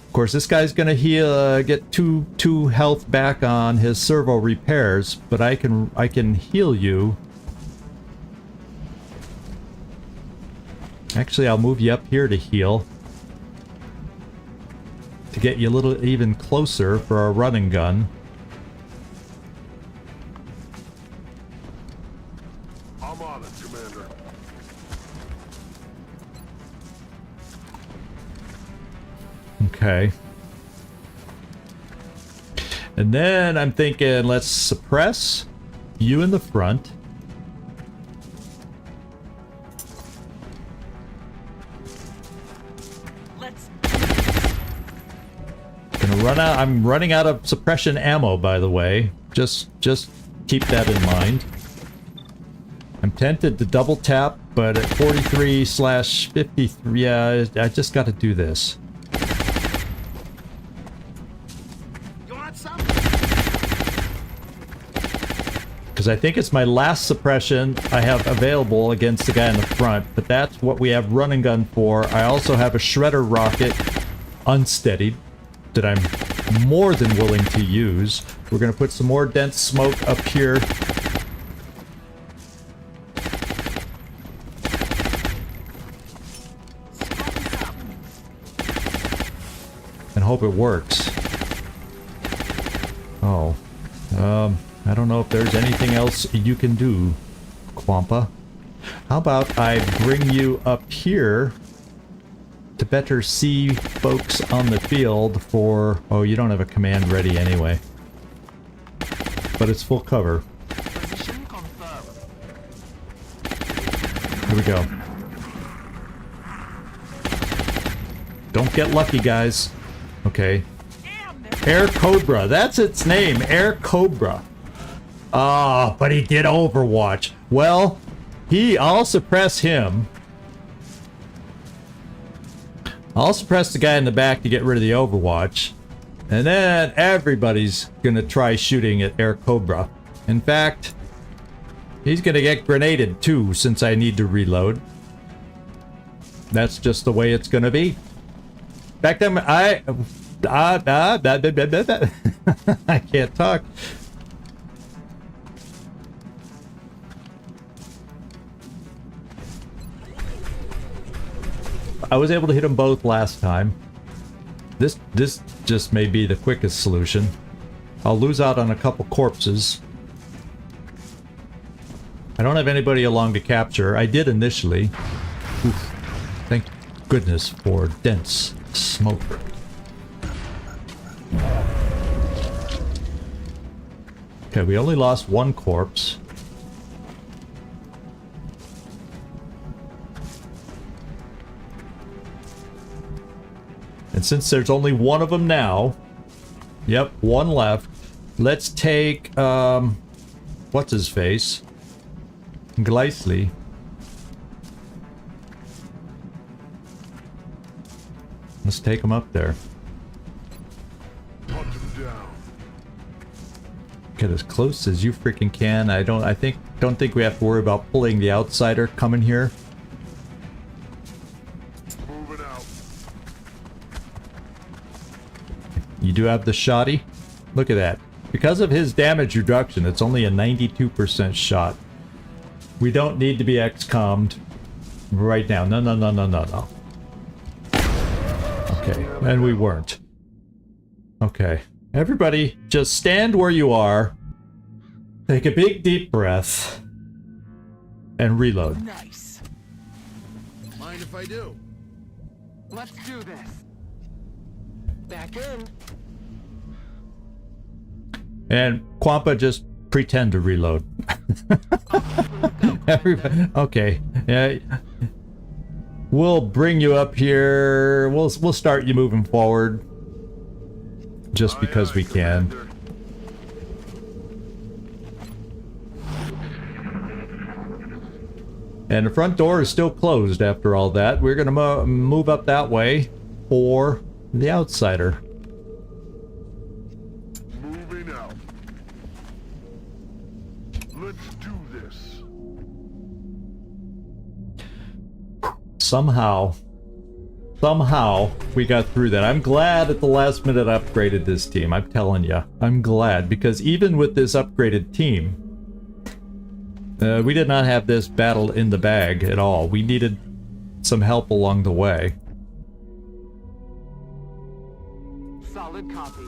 Of course, this guy's gonna heal, get two health back on his servo repairs, but I can heal you. Actually, I'll move you up here to heal. To get you a little even closer for our running gun. I'm on it, Commander. Okay. And then I'm thinking, let's suppress you in the front. I'm running out of suppression ammo, by the way. Just keep that in mind. I'm tempted to double tap, but at 43/53, yeah, I just got to do this. You want some? Because I think it's my last suppression I have available against the guy in the front, but that's what we have running gun for. I also have a shredder rocket, unsteadied, that I'm more than willing to use. We're going to put some more dense smoke up here. And hope it works. Oh. I don't know if there's anything else you can do, Quampa. How about I bring you up here to better see folks on the field for... Oh, you don't have a command ready anyway. But it's full cover. Position confirmed. Here we go. Don't get lucky, guys. Okay. Air Cobra. That's its name. Air Cobra. Ah, but he did Overwatch. Well, I'll suppress him. I'll suppress the guy in the back to get rid of the Overwatch. And then everybody's gonna try shooting at Air Cobra. In fact, he's gonna get grenaded too, since I need to reload. That's just the way it's gonna be. Back then, I can't talk. I was able to hit them both last time. This just may be the quickest solution. I'll lose out on a couple corpses. I don't have anybody along to capture. I did initially. Oof. Thank goodness for dense smoke. Okay, we only lost one corpse. And since there's only one of them now, yep, one left. Let's take, what's his face? Gleisly. Let's take him up there. Hunt him down. Get as close as you freaking can. Don't think we have to worry about pulling the outsider coming here. Moving out. You do have the shotty. Look at that. Because of his damage reduction, it's only a 92% shot. We don't need to be XCom'd right now. No. Okay, and we weren't. Okay. Everybody, just stand where you are. Take a big deep breath. And reload. Nice. Mind if I do? Let's do this. Back in. And Quampa, just pretend to reload. Everybody, okay. Yeah. We'll bring you up here. We'll start you moving forward. Just because we can. Commander. And the front door is still closed after all that. We're going to move up that way for the outsider. Moving out. Let's do this. Somehow we got through that. I'm glad at the last minute I upgraded this team. I'm telling you, I'm glad, because even with this upgraded team, we did not have this battle in the bag at all. We needed some help along the way. Solid copy.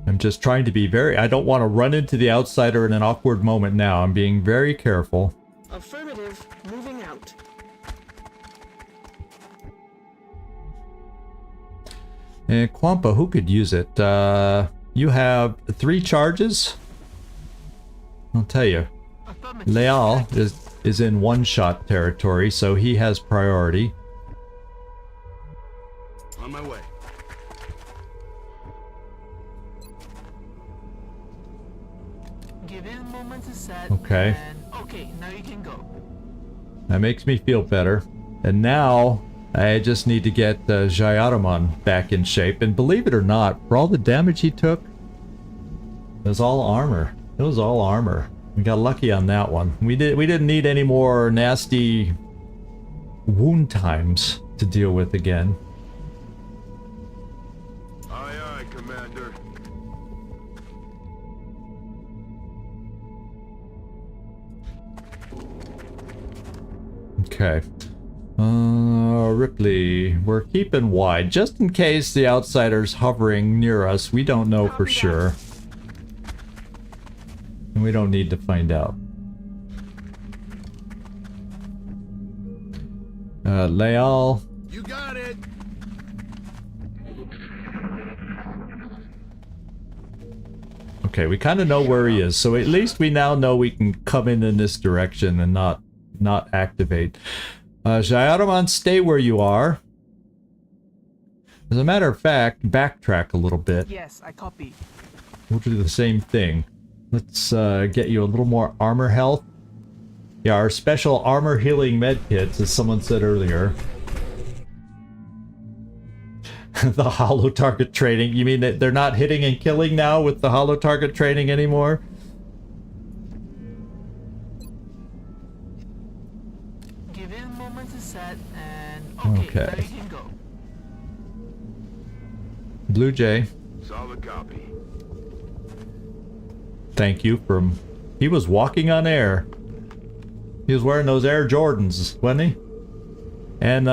I'm just trying to be I don't want to run into the outsider in an awkward moment now. I'm being very careful. Affirmative. Moving out. And Kwampa, who could use it? You have 3 charges? I'll tell you. Affirmative. Leal is in one-shot territory, so he has priority. On my way. Give in moment to set. Okay. And okay, now you can go. That makes me feel better. And now I just need to get Jayaraman back in shape. And believe it or not, for all the damage he took, it was all armor. It was all armor. We got lucky on that one. We didn't need any more nasty wound times to deal with again. Aye, aye, Commander. Okay. Ripley, we're keeping wide just in case the outsider's hovering near us. We don't know for sure. And we don't need to find out. Leal. You got it. Okay, we kind of know where he is, so at least we now know we can come in this direction and not activate. Jayaraman, stay where you are. As a matter of fact, backtrack a little bit. Yes, I copy. We'll do the same thing. Let's get you a little more armor health. Yeah, our special armor healing med kits, as someone said earlier. The hollow target training. You mean that they're not hitting and killing now with the hollow target training anymore? Give in moment to set and Okay. now you can go. Blue Jay, Solid copy. thank you from... He was walking on air. He was wearing those Air Jordans, wasn't he? And,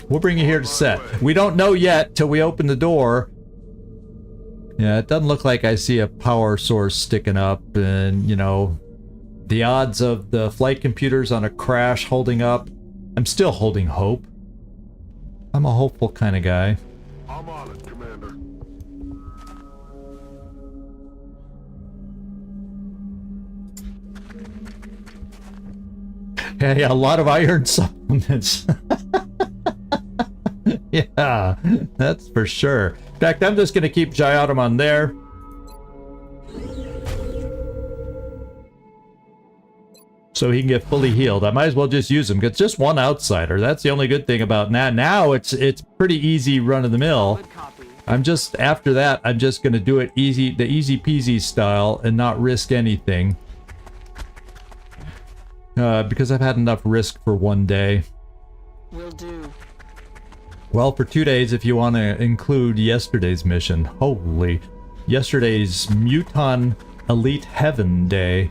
we'll bring you here to set. We don't know yet till we open the door. Yeah, it doesn't look like I see a power source sticking up, and, you know, the odds of the flight computers on a crash holding up. I'm still holding hope. I'm a hopeful kind of guy. I'm on it, Commander. Yeah, a lot of iron supplements. Yeah, that's for sure. In fact, I'm just going to keep Jayaraman there. So he can get fully healed. I might as well just use him, because just one outsider. That's the only good thing about that. Now it's pretty easy run-of-the-mill. Good copy. I'm just, after that, I'm just going to do it easy, the easy peasy style, and not risk anything. Because I've had enough risk for one day. Will do. Well, for 2 days if you want to include yesterday's mission. Holy. Yesterday's Muton Elite Heaven Day.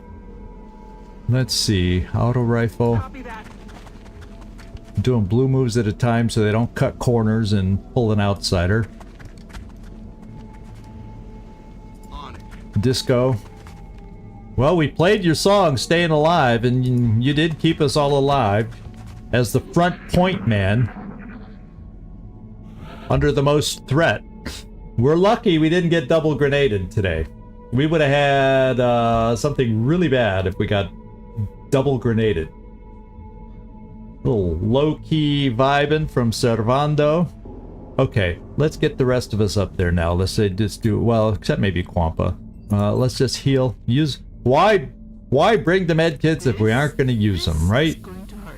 Let's see. Auto rifle. Copy that. Doing blue moves at a time so they don't cut corners and pull an outsider. On it. Disco. Well, we played your song, Staying Alive, and you did keep us all alive. As the front point man. Under the most threat. We're lucky we didn't get double grenaded today. We would have had something really bad if we got double grenaded. Little low-key vibing from Servando. Okay, let's get the rest of us up there now. Let's say just do, well, except maybe Quampa. Let's just heal. Use, why bring the med kits if we aren't going to use them, right? It's going to hurt.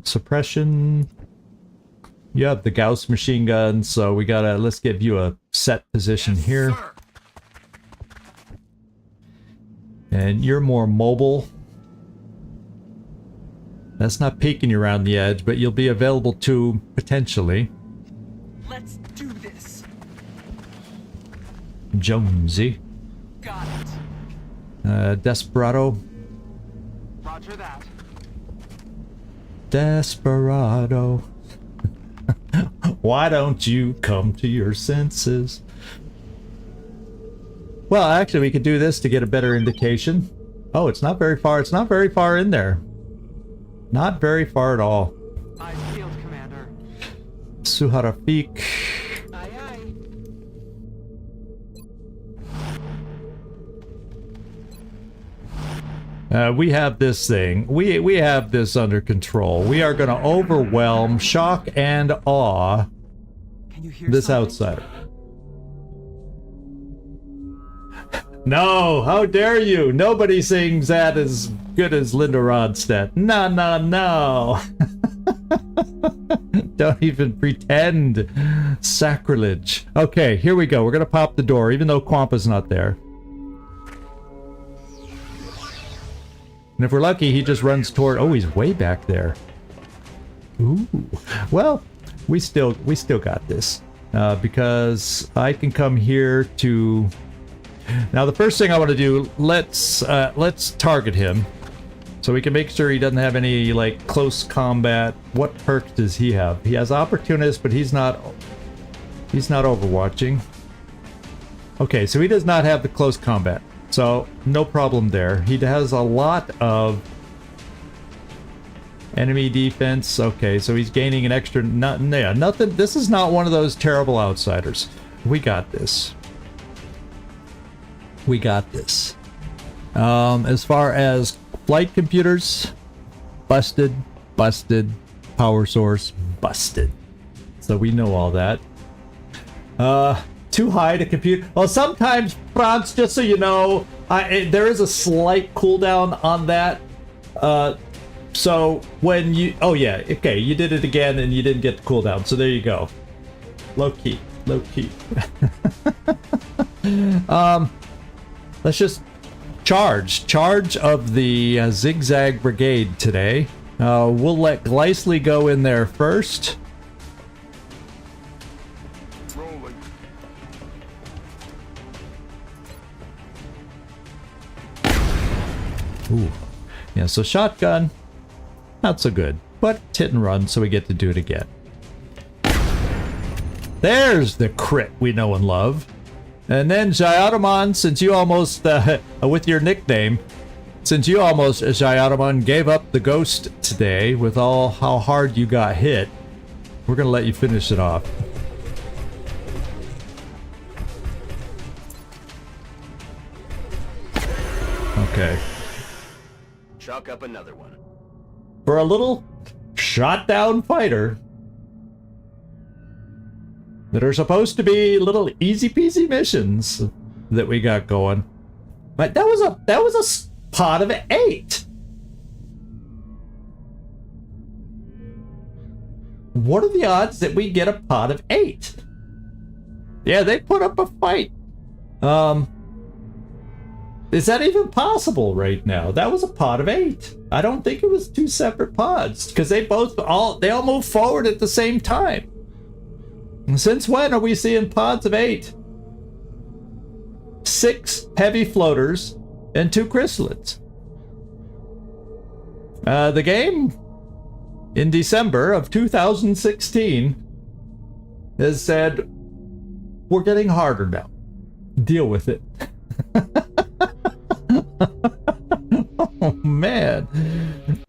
Suppression. You have the Gauss machine gun, so we gotta, let's give you a set position here. Sir. And you're more mobile. That's not peeking you around the edge, but you'll be available to potentially. Let's do this. Jonesy. Got it. Desperado. Roger that. Desperado. Why don't you come to your senses? Well, actually, we could do this to get a better indication. Oh, it's not very far. It's not very far in there. Not very far at all. Eyes peeled, Commander. Suharafik. Aye, aye. We have this thing. We have this under control. We are going to overwhelm, shock, and awe Can you hear this something? outsider. No, how dare you? Nobody sings that as good as Linda Ronstadt. No, no, no. Don't even pretend. Sacrilege. Okay, here we go. We're going to pop the door, even though Quampa's not there. And if we're lucky, he just runs toward... Oh, he's way back there. Ooh. Well, we still got this. Because I can come here to... Now, the first thing I want to do, let's target him. So we can make sure he doesn't have any, like, close combat. What perks does he have? He has Opportunist, but he's not overwatching. Okay, so he does not have the close combat. So, no problem there. He has a lot of enemy defense. Okay, so he's gaining an extra... Nothing. This is not one of those terrible outsiders. We got this. We got this. As far as flight computers, busted. Power source, busted. So we know all that. Too high to compute. Well, sometimes, Franz, just so you know, there is a slight cooldown on that. So when you... Oh, yeah. Okay, you did it again and you didn't get the cooldown. So there you go. Low key. Let's just charge of the Zigzag Brigade today. We'll let Gleisly go in there first. Rolling. Ooh. Yeah, so shotgun, not so good. But hit and run, so we get to do it again. There's the crit we know and love. And then Jayadaman, since you almost, with your nickname, since you almost, Jayadaman, gave up the ghost today with all how hard you got hit, we're going to let you finish it off. Okay. Chalk up another one. For a little shot-down fighter that are supposed to be little easy-peasy missions that we got going. But that was a pot of 8. What are the odds that we get a pot of 8? Yeah, they put up a fight. Is that even possible right now? That was a pot of 8. I don't think it was 2 separate pods because they all move forward at the same time. Since when are we seeing pods of 8? 6 heavy floaters and 2 chrysalids. The game in December of 2016 has said, we're getting harder now. Deal with it. Oh, man.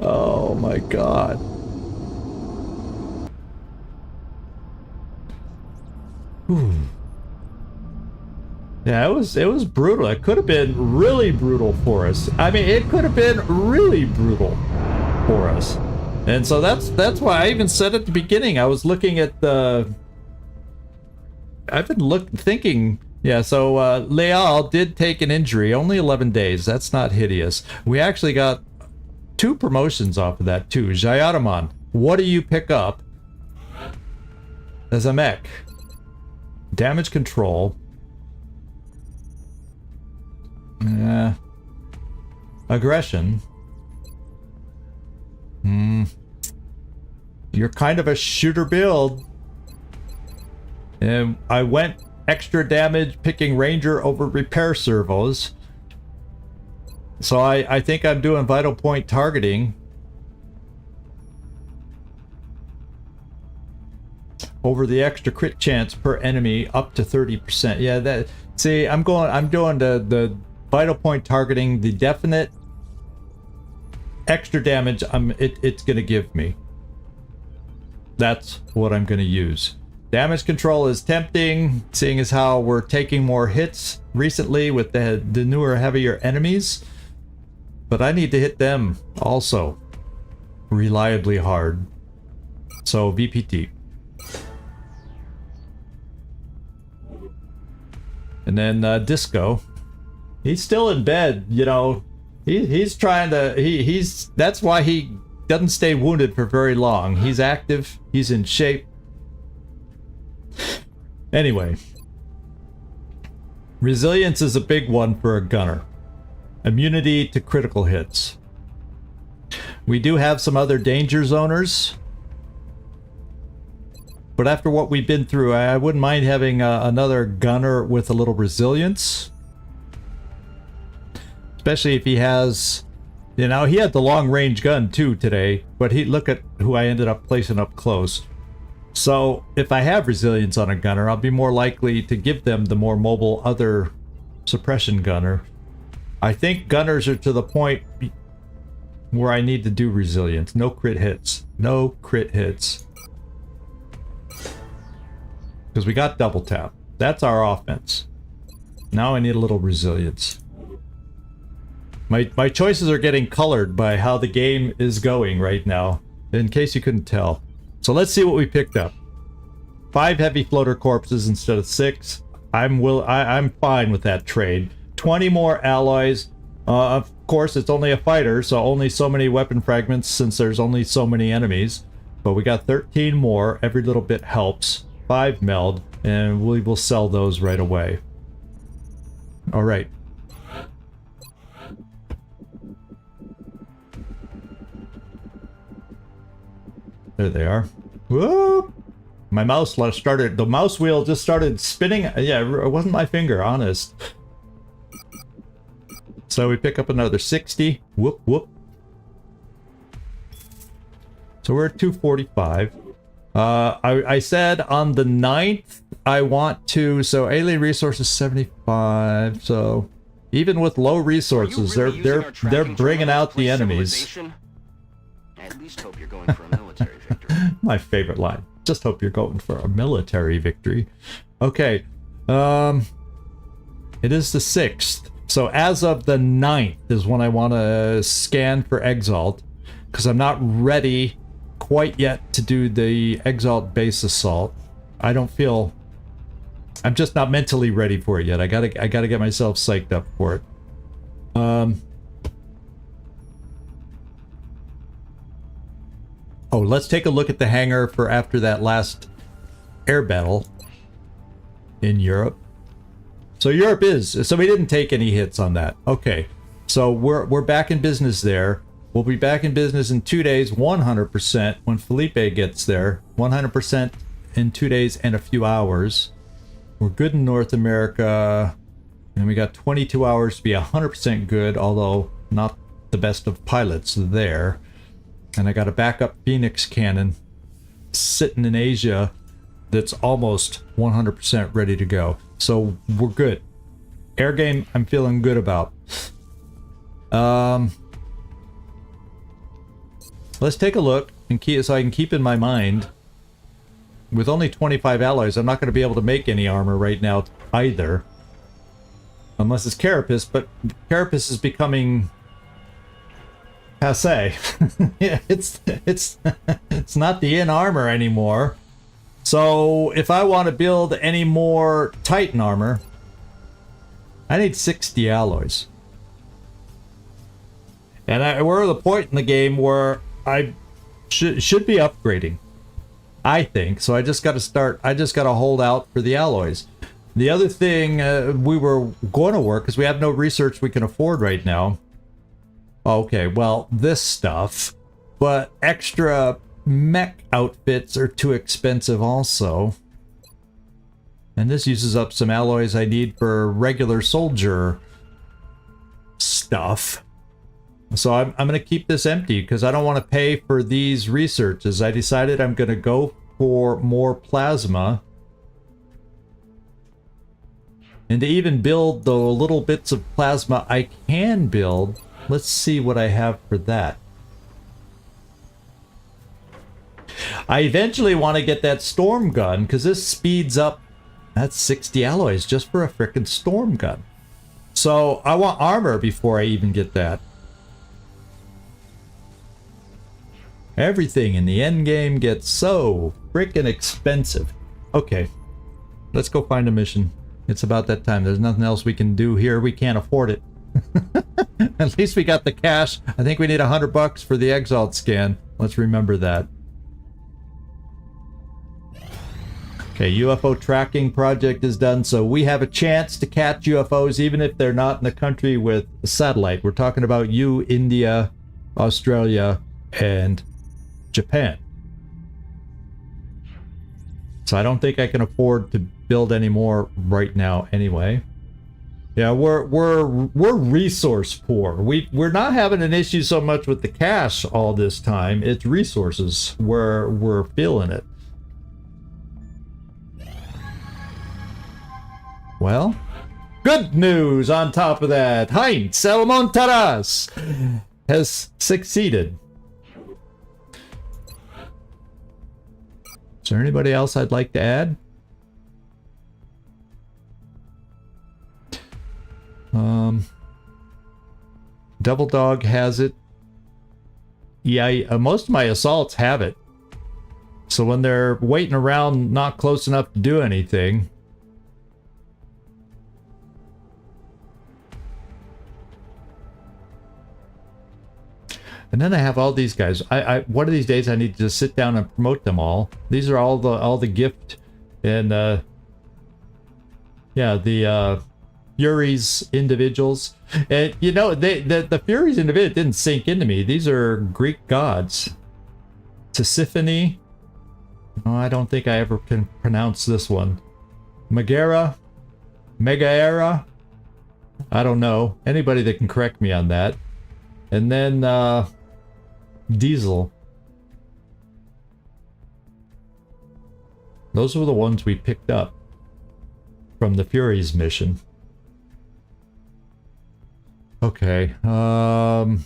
Oh, my God. Whew. Yeah, it was brutal. It could have been really brutal for us. I mean, it could have been really brutal for us. And so that's why I even said at the beginning, I was looking at the... I've been thinking... Yeah, so Leal did take an injury, only 11 days. That's not hideous. We actually got 2 promotions off of that, too. Jayadaman, what do you pick up as a mech? Damage control. Aggression. You're kind of a shooter build. And I went extra damage picking Ranger over repair servos. So I think I'm doing vital point targeting. Over the extra crit chance per enemy up to 30%. Yeah, that... See, I'm doing the vital point targeting, the definite extra damage it's gonna give me. That's what I'm gonna use. Damage control is tempting, seeing as how we're taking more hits recently with the newer, heavier enemies. But I need to hit them also reliably hard. So VPT. And then Disco. He's still in bed, you know. He's trying to... That's why he doesn't stay wounded for very long. He's active. He's in shape. Anyway. Resilience is a big one for a gunner. Immunity to critical hits. We do have some other danger zoners. But after what we've been through, I wouldn't mind having another gunner with a little resilience. Especially if he has... You know, he had the long-range gun too today. But look at who I ended up placing up close. So, if I have resilience on a gunner, I'll be more likely to give them the more mobile other suppression gunner. I think gunners are to the point where I need to do resilience. No crit hits. No crit hits. Because we got double tap. That's our offense. Now I need a little resilience. My choices are getting colored by how the game is going right now, in case you couldn't tell. So let's see what we picked up. 5 heavy floater corpses instead of 6. I'm fine with that trade. 20 more alloys. Of course, it's only a fighter, so only so many weapon fragments since there's only so many enemies. But we got 13 more. Every little bit helps. 5 meld, and we will sell those right away. All right. There they are. Whoop! My mouse started, the mouse wheel just started spinning. Yeah, it wasn't my finger, honest. So we pick up another 60. Whoop, whoop. So we're at 245. I said on the 9th, I want to, so alien resources 75, so even with low resources, they're bringing out the enemies. I at least hope you're going for a military victory. My favorite line. Just hope you're going for a military victory. Okay. It is the 6th. So as of the 9th is when I want to scan for Exalt. Because I'm not ready quite yet to do the Exalt base assault. I don't feel... I'm just not mentally ready for it yet. I gotta get myself psyched up for it. Oh, let's take a look at the hangar for after that last air battle in Europe. So Europe is, so we didn't take any hits on that. Okay, so we're back in business there. We'll be back in business in 2 days, 100% when Felipe gets there. 100% in 2 days and a few hours. We're good in North America, and we got 22 hours to be 100% good, although not the best of pilots there. And I got a backup Phoenix cannon sitting in Asia that's almost 100% ready to go. So we're good. Air game, I'm feeling good about. Let's take a look and keep, so I can keep in my mind. With only 25 alloys, I'm not going to be able to make any armor right now either. Unless it's Carapace, but Carapace is becoming passé. Yeah, it's not the in armor anymore. So if I want to build any more Titan armor, I need 60 alloys. And we're at the point in the game where I should be upgrading, I think. So I just got to hold out for the alloys. The other thing we were going to work, because we have no research we can afford right now. Okay, well, this stuff. But extra mech outfits are too expensive also. And this uses up some alloys I need for regular soldier stuff. So I'm going to keep this empty because I don't want to pay for these researches. I decided I'm going to go for more plasma. And to even build the little bits of plasma I can build, let's see what I have for that. I eventually want to get that storm gun because this speeds up. That's 60 alloys just for a frickin' storm gun. So I want armor before I even get that. Everything in the end game gets so frickin' expensive. Okay, let's go find a mission. It's about that time. There's nothing else we can do here. We can't afford it. At least we got the cash. I think we need $100 for the Exalt Scan. Let's remember that. Okay, UFO tracking project is done, so we have a chance to catch UFOs even if they're not in the country with a satellite. We're talking about you, India, Australia, and Japan. So I don't think I can afford to build any more right now anyway. Yeah, we're resource poor. We're not having an issue so much with the cash all this time. It's resources. We're feeling it. Well, good news on top of that. Heinz Elmontaras has succeeded. Is there anybody else I'd like to add? Double Dog has it. Yeah, most of my assaults have it. So when they're waiting around not close enough to do anything. And then I have all these guys. One of these days I need to just sit down and promote them all. These are all the gift and yeah, the Furies individuals. And you know, the Furies individual didn't sink into me. These are Greek gods. Tisiphone. Oh, I don't think I ever can pronounce this one. Megara. Megaera. I don't know. Anybody that can correct me on that. And then Diesel. Those were the ones we picked up from the Furies mission. Okay. You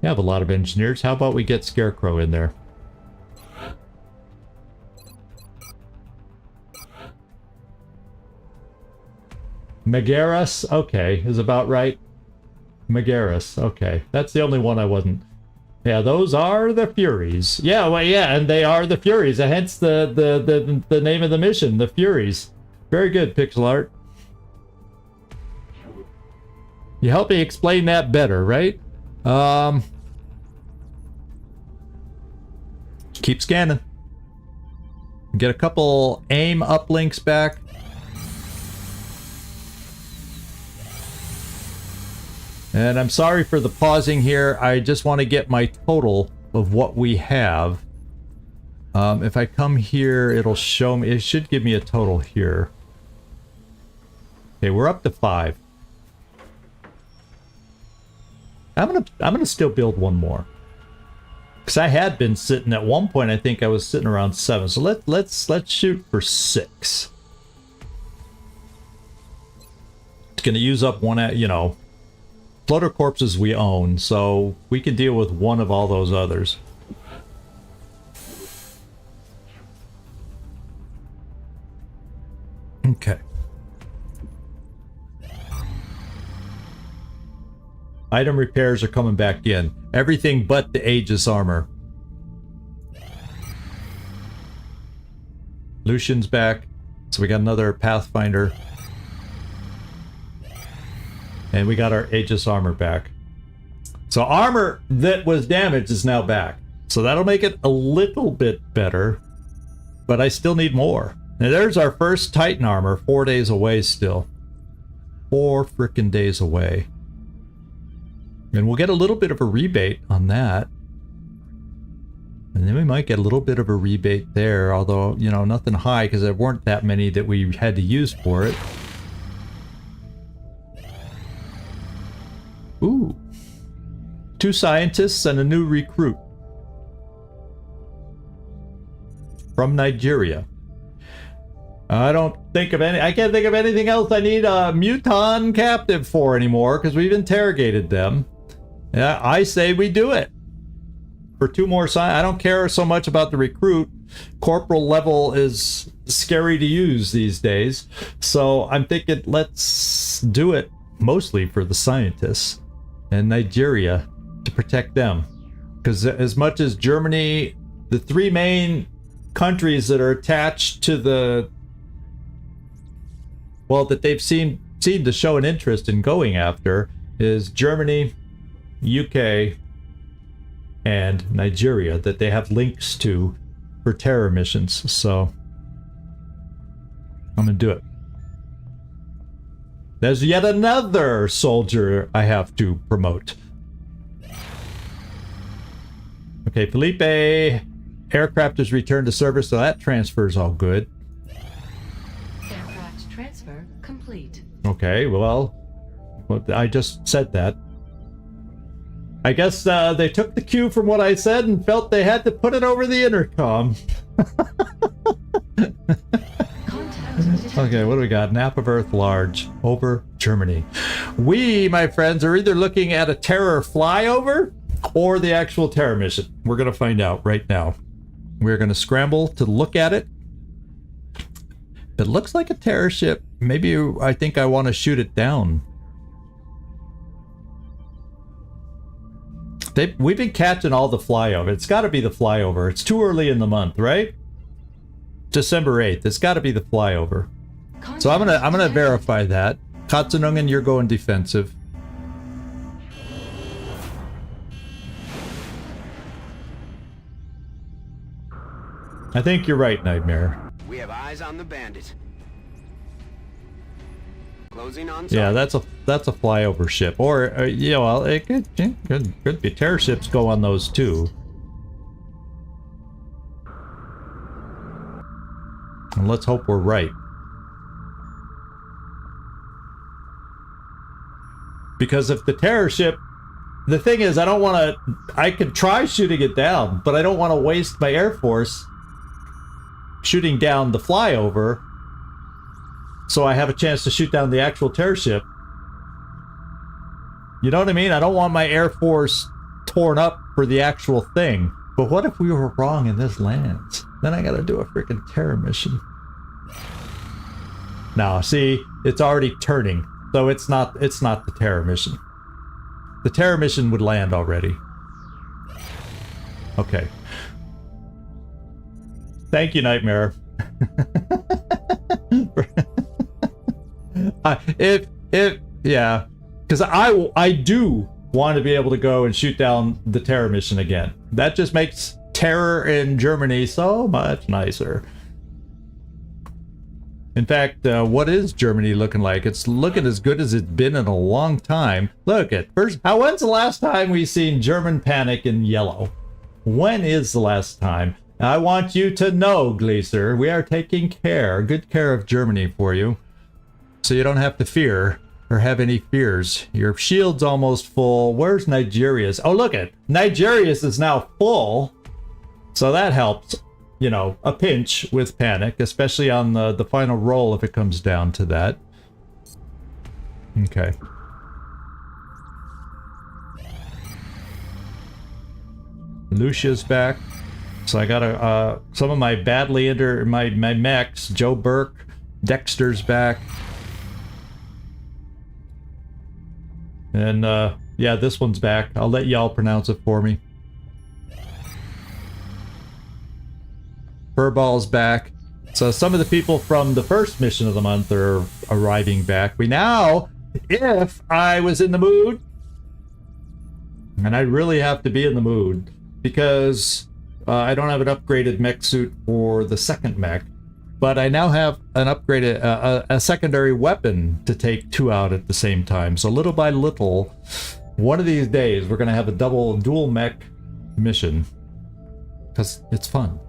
have a lot of engineers. How about we get Scarecrow in there? Megaris? Okay, is about right. Megaris, okay. That's the only one I wasn't. Yeah, those are the Furies. Yeah, well, yeah, and they are the Furies. Hence the name of the mission, the Furies. Very good, pixel art. You help me explain that better, right? Keep scanning. Get a couple aim uplinks back. And I'm sorry for the pausing here. I just want to get my total of what we have. If I come here, it'll show me, it should give me a total here. Okay, we're up to 5. I'm gonna still build one more. Because I had been sitting at one point, I think I was sitting around 7. So let's shoot for 6. It's gonna use up one, you know, floater corpses we own, so we can deal with one of all those others. Okay. Item repairs are coming back in. Everything but the Aegis armor. Lucian's back. So we got another Pathfinder. And we got our Aegis armor back. So armor that was damaged is now back. So that'll make it a little bit better. But I still need more. Now there's our first Titan armor. 4 days away still. 4 frickin' days away. And we'll get a little bit of a rebate on that. And then we might get a little bit of a rebate there, although, you know, nothing high because there weren't that many that we had to use for it. Ooh. 2 scientists and a new recruit. From Nigeria. I can't think of anything else I need a Muton captive for anymore because we've interrogated them. Yeah, I say we do it. For 2 more I don't care so much about the recruit. Corporal level is scary to use these days. So I'm thinking let's do it mostly for the scientists and Nigeria to protect them. Because as much as Germany, the 3 main countries that are attached to the, well, that they've seemed to show an interest in going after is Germany, UK, and Nigeria, that they have links to for terror missions. So I'm gonna do it. There's yet another soldier I have to promote. Okay, Felipe, aircraft has returned to service, so that transfer's all good. Aircraft transfer complete. Okay, well, I just said that. I guess they took the cue from what I said and felt they had to put it over the intercom. Okay, what do we got? Nap of Earth large over Germany. We, my friends, are either looking at a terror flyover or the actual terror mission. We're going to find out right now. We're going to scramble to look at it. It looks like a terror ship. Maybe I think I want to shoot it down. We've been catching all the flyover. It's got to be the flyover. It's too early in the month, right? December 8th. It's got to be the flyover. So I'm gonna verify that. Katsunungen, you're going defensive. I think you're right, Nightmare. We have eyes on the bandit. Closing on. Yeah, that's a flyover ship, or yeah, well, it could be terror ships go on those too. And let's hope we're right. Because if the terror ship, the thing is, I could try shooting it down, but I don't want to waste my Air Force shooting down the flyover, so I have a chance to shoot down the actual terror ship. You know what I mean? I don't want my Air Force torn up for the actual thing. But what if we were wrong and this lands? Then I gotta do a freaking terror mission. Now, see, it's already turning, so it's not the terror mission. The terror mission would land already. Okay. Thank you, Nightmare. Yeah, because I do want to be able to go and shoot down the terror mission again. That just makes terror in Germany so much nicer. In fact, what is Germany looking like? It's looking as good as it's been in a long time. Look at first. When's the last time we seen German panic in yellow? When is the last time? I want you to know, Glacier, we are taking good care of Germany for you. So you don't have to fear or have any fears. Your shield's almost full. Where's Nigeria's? Oh, look it. Nigeria's is now full. So that helps, you know, a pinch with panic, especially on the final roll if it comes down to that. Okay. Lucia's back. So I got some of my badly my mechs. Joe Burke, Dexter's back. And yeah, this one's back. I'll let y'all pronounce it for me. Furball's back. So some of the people from the first mission of the month are arriving back. We now, if I was in the mood, and I really have to be in the mood, because I don't have an upgraded mech suit for the second mech, but I now have an upgraded, a secondary weapon to take two out at the same time. So little by little, one of these days, we're going to have a dual mech mission, because it's fun.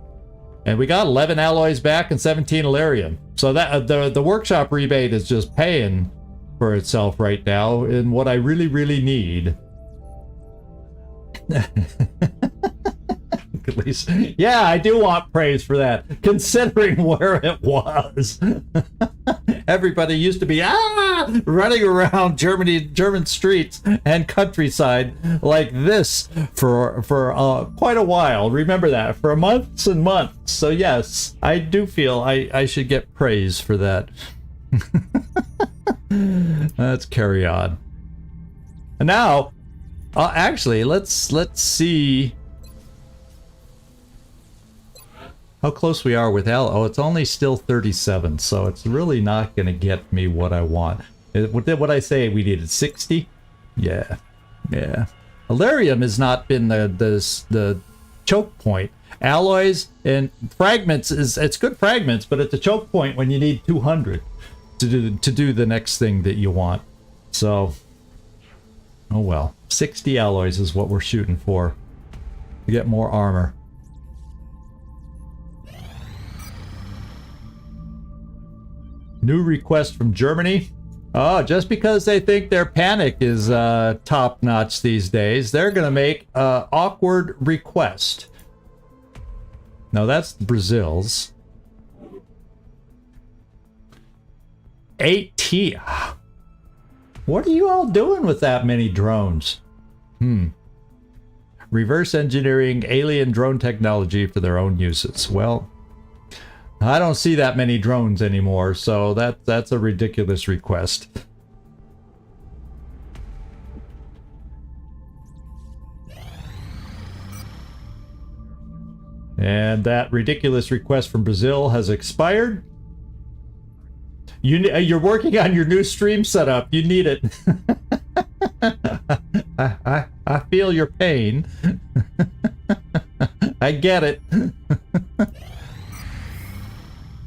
And we got 11 alloys back and 17 Illyrium. So that the workshop rebate is just paying for itself right now in what I really, really need. At least, yeah, I do want praise for that, considering where it was. Everybody used to be running around German streets and countryside like this for quite a while. Remember that, for months and months. So yes, I do feel I should get praise for that. Let's carry on. And now, actually, let's see how close we are with Al. Oh, it's only still 37, so it's really not going to get me what I want. What I say we needed 60? Yeah. Illyrium has not been the choke point. Alloys and fragments it's good fragments, but at the choke point when you need 200 to do the next thing that you want. So, oh well. 60 alloys is what we're shooting for to get more armor. New request from Germany. Oh, just because they think their panic is top-notch these days, they're going to make an awkward request. Now, that's Brazil's. 18. What are you all doing with that many drones? Reverse engineering alien drone technology for their own uses. Well, I don't see that many drones anymore, so that's a ridiculous request. And that ridiculous request from Brazil has expired. You're working on your new stream setup. You need it. I feel your pain. I get it.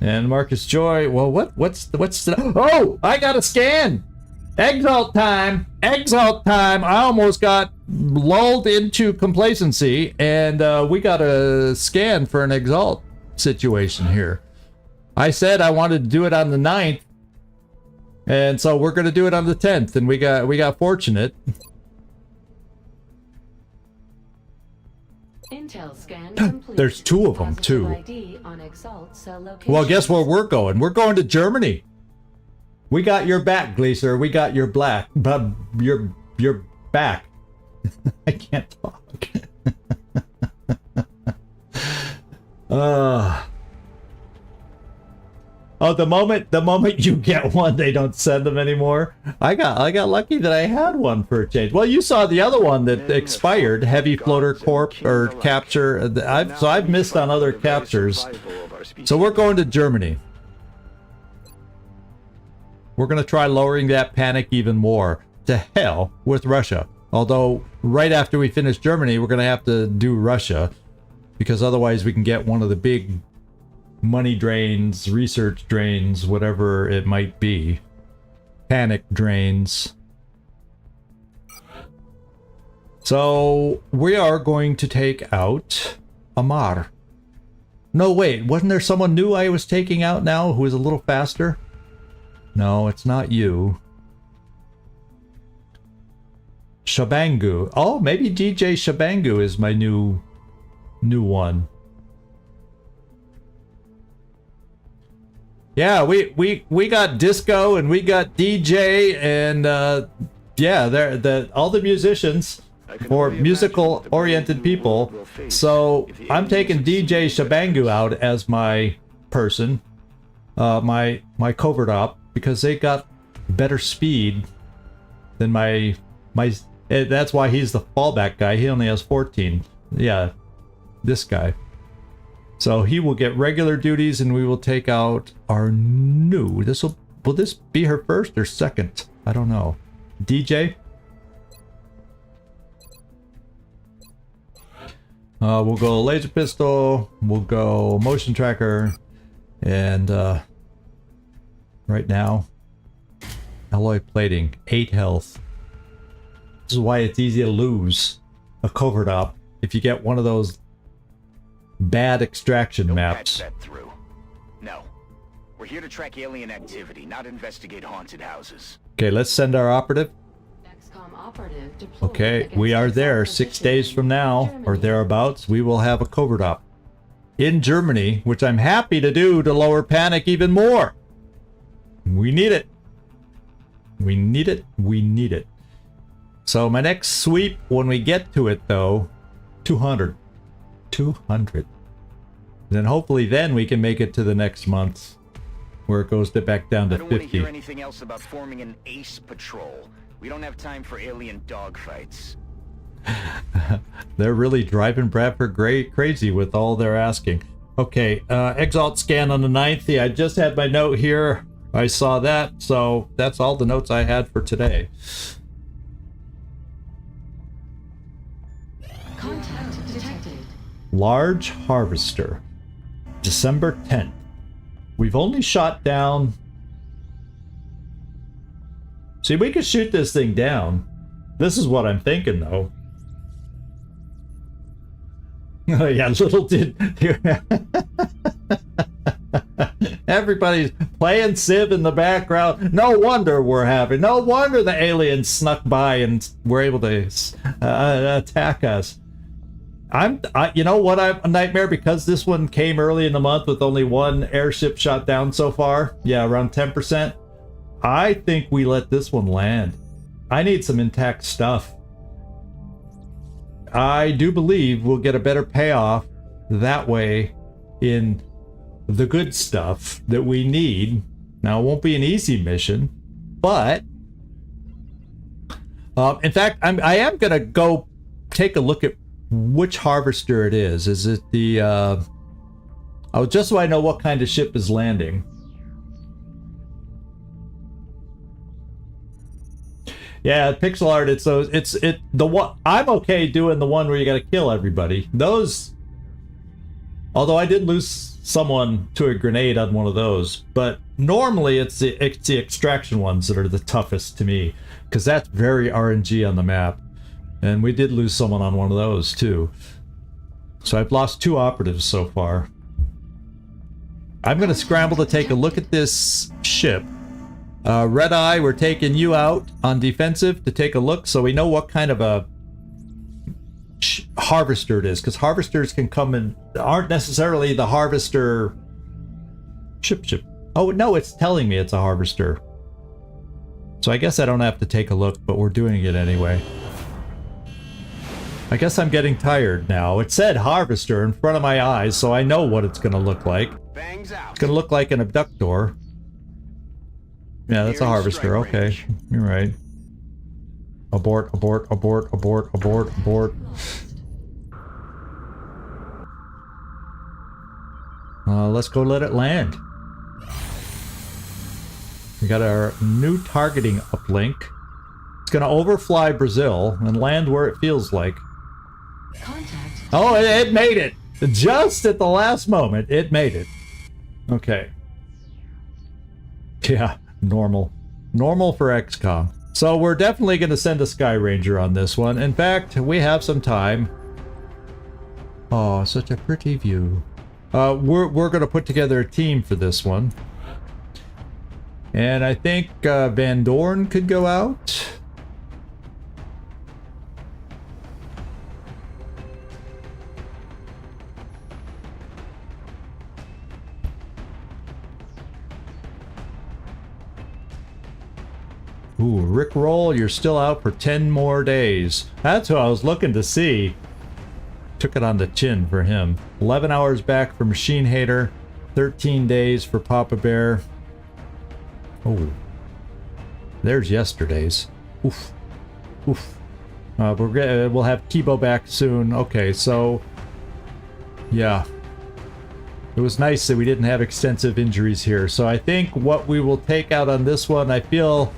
And Marcus Joy, well, what's the... Oh, I got a scan! Exalt time! Exalt time! I almost got lulled into complacency, and we got a scan for an Exalt situation here. I said I wanted to do it on the 9th, and so we're going to do it on the 10th, and we got fortunate. Intel scan complete. There's two of them, too. ID on Exalt's location. Well, guess where we're going? We're going to Germany. We got your back, Glacier. We got your black, but your back. I can't talk. Oh, the moment you get one, they don't send them anymore. I got lucky that I had one for a change. Well, you saw the other one that expired, Heavy Floater Corp or Capture. I've missed on other captures. So we're going to Germany. We're going to try lowering that panic even more. To hell with Russia. Although right after we finish Germany, we're going to have to do Russia, because otherwise we can get one of the big money drains, research drains, whatever it might be. Panic drains. So we are going to take out Amar. No, wait. Wasn't there someone new I was taking out now who is a little faster? No, it's not you. Shabangu. Oh, maybe DJ Shabangu is my new one. Yeah, we got disco and we got DJ and yeah, all the musicians or musical oriented people. So I'm taking DJ Shabangu out as my person, my covert op, because they got better speed than my. That's why he's the fallback guy. He only has 14. Yeah, this guy. So he will get regular duties, and we will take out our new. Will this be her first or second? I don't know. DJ. We'll go laser pistol. We'll go motion tracker, and right now, alloy plating, 8 health. This is why it's easy to lose a covert op if you get one of those bad extraction Don't maps. patch that through. No. We're here to track alien activity, not investigate haunted houses. Okay, let's send our operative. XCom operative deployed Okay, against we are Exalt there 6 position days from in now, or Germany. thereabouts. We will have a covert op in Germany, which I'm happy to do to lower panic even more. We need it. We need it. We need it. So my next sweep, when we get to it though, 200. 200. Then hopefully then we can make it to the next month, where it goes back down to I don't want to 50. hear anything else about forming an ace patrol. We don't have time for alien dogfights. They're really driving Bradford crazy with all they're asking. Okay, Exalt Scan on the 9th. Yeah, I just had my note here. I saw that, so that's all the notes I had for today. Contact detected. Large Harvester, December 10th. We've only shot down... See, we could shoot this thing down. This is what I'm thinking, though. Oh, yeah, little did... Everybody's playing Civ in the background. No wonder we're having... No wonder the aliens snuck by and were able to attack us. You know what? I'm a nightmare because this one came early in the month with only one airship shot down so far. Yeah, around 10%. I think we let this one land. I need some intact stuff. I do believe we'll get a better payoff that way in the good stuff that we need. Now, it won't be an easy mission, but in fact, I am going to go take a look at which harvester it is. Is it the... oh, just so I know what kind of ship is landing. Yeah, pixel art. It's the one. I'm okay doing the one where you got to kill everybody. Those, although I did lose someone to a grenade on one of those, but normally it's the extraction ones that are the toughest to me because that's very RNG on the map, and we did lose someone on one of those too. So I've lost 2 operatives so far. I'm gonna scramble to take a look at this ship. Red Eye, we're taking you out on defensive to take a look so we know what kind of a harvester it is, because harvesters can come in, aren't necessarily the harvester ship. Oh no, it's telling me it's a harvester. So I guess I don't have to take a look, but we're doing it anyway. I guess I'm getting tired now. It said harvester in front of my eyes, so I know what it's gonna look like. Bangs out. It's gonna look like an abductor. Yeah, that's a harvester. Okay, you're right. Abort, abort, abort, abort, abort, abort. Let's go let it land. We got our new targeting uplink. It's gonna overfly Brazil and land where it feels like. Contact. Oh, it made it! Just at the last moment, it made it. Okay. Yeah. Normal for XCom. So we're definitely going to send a Sky Ranger on this one. In fact, we have some time. Oh, such a pretty view. we're going to put together a team for this one. And I think Van Dorn could go out. Ooh, Rick Roll, you're still out for 10 more days. That's what I was looking to see. Took it on the chin for him. 11 hours back for Machine Hater. 13 days for Papa Bear. Oh. There's yesterday's. Oof. Oof. We'll have Kibo back soon. Okay, so... yeah. It was nice that we didn't have extensive injuries here. So I think what we will take out on this one, I feel...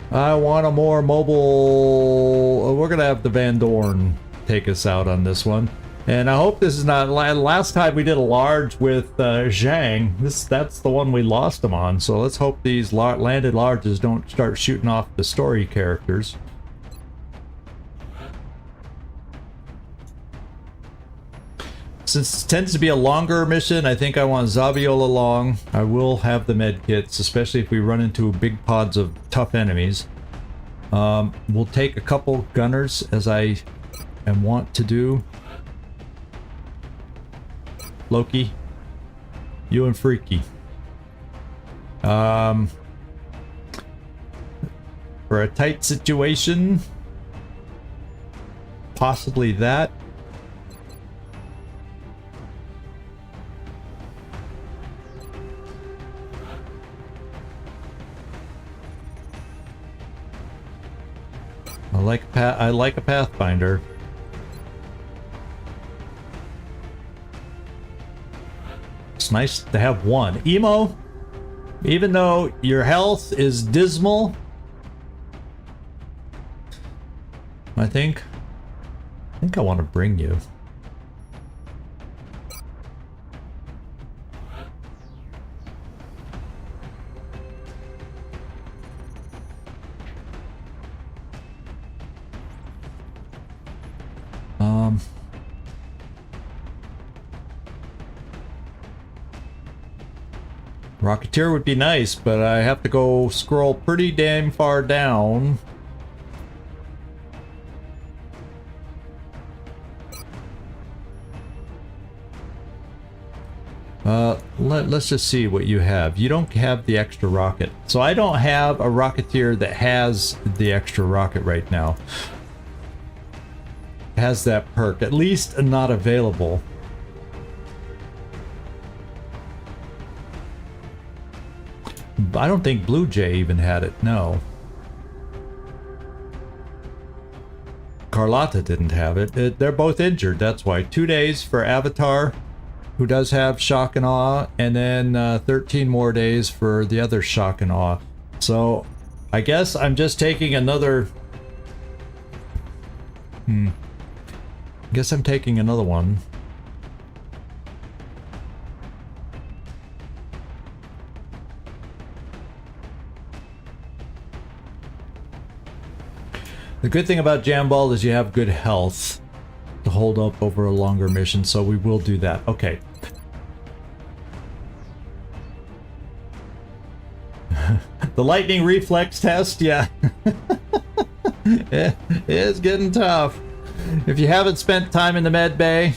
I want a more mobile... we're going to have the Van Dorn take us out on this one. And I hope this is not... last time we did a large with Zhang. That's the one we lost him on. So let's hope these landed larges don't start shooting off the story characters. Since it tends to be a longer mission, I think I want Zabiola along. I will have the med kits, especially if we run into big pods of tough enemies. We'll take a couple gunners, as I am wont to do. Loki, you and Freaky. For a tight situation, possibly that. I like a Pathfinder. It's nice to have one. Emo, even though your health is dismal, I think I want to bring you. Rocketeer would be nice, but I have to go scroll pretty damn far down. Let's just see what you have. You don't have the extra rocket. So I don't have a Rocketeer that has the extra rocket right now. Has that perk. At least not available. I don't think Blue Jay even had it, no. Carlotta didn't have it. They're both injured, that's why. 2 days for Avatar, who does have Shock and Awe, and then 13 more days for the other Shock and Awe. So, I guess I'm just taking another... I guess I'm taking another one. The good thing about Jamball is you have good health to hold up over a longer mission, so we will do that. Okay. The lightning reflex test, yeah. It's getting tough. If you haven't spent time in the med bay,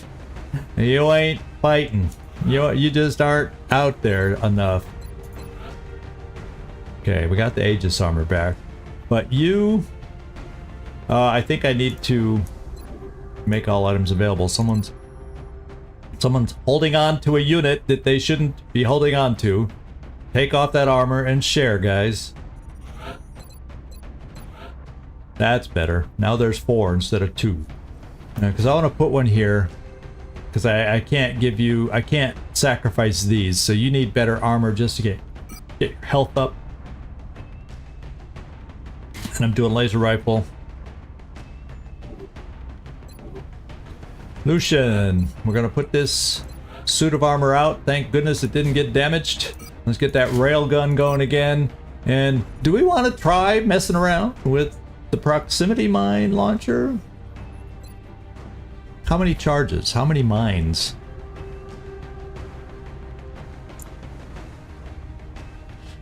you ain't fighting. You just aren't out there enough. Okay, we got the Aegis armor back. But you... I think I need to make all items available. Someone's holding on to a unit that they shouldn't be holding on to. Take off that armor and share, guys. That's better. Now there's 4 instead of 2. Because I want to put one here. Because I can't give you... I can't sacrifice these. So you need better armor just to get your health up. And I'm doing laser rifle. Lucian, we're gonna put this suit of armor out. Thank goodness it didn't get damaged. Let's get that railgun going again. And do we want to try messing around with the proximity mine launcher? How many charges? How many mines?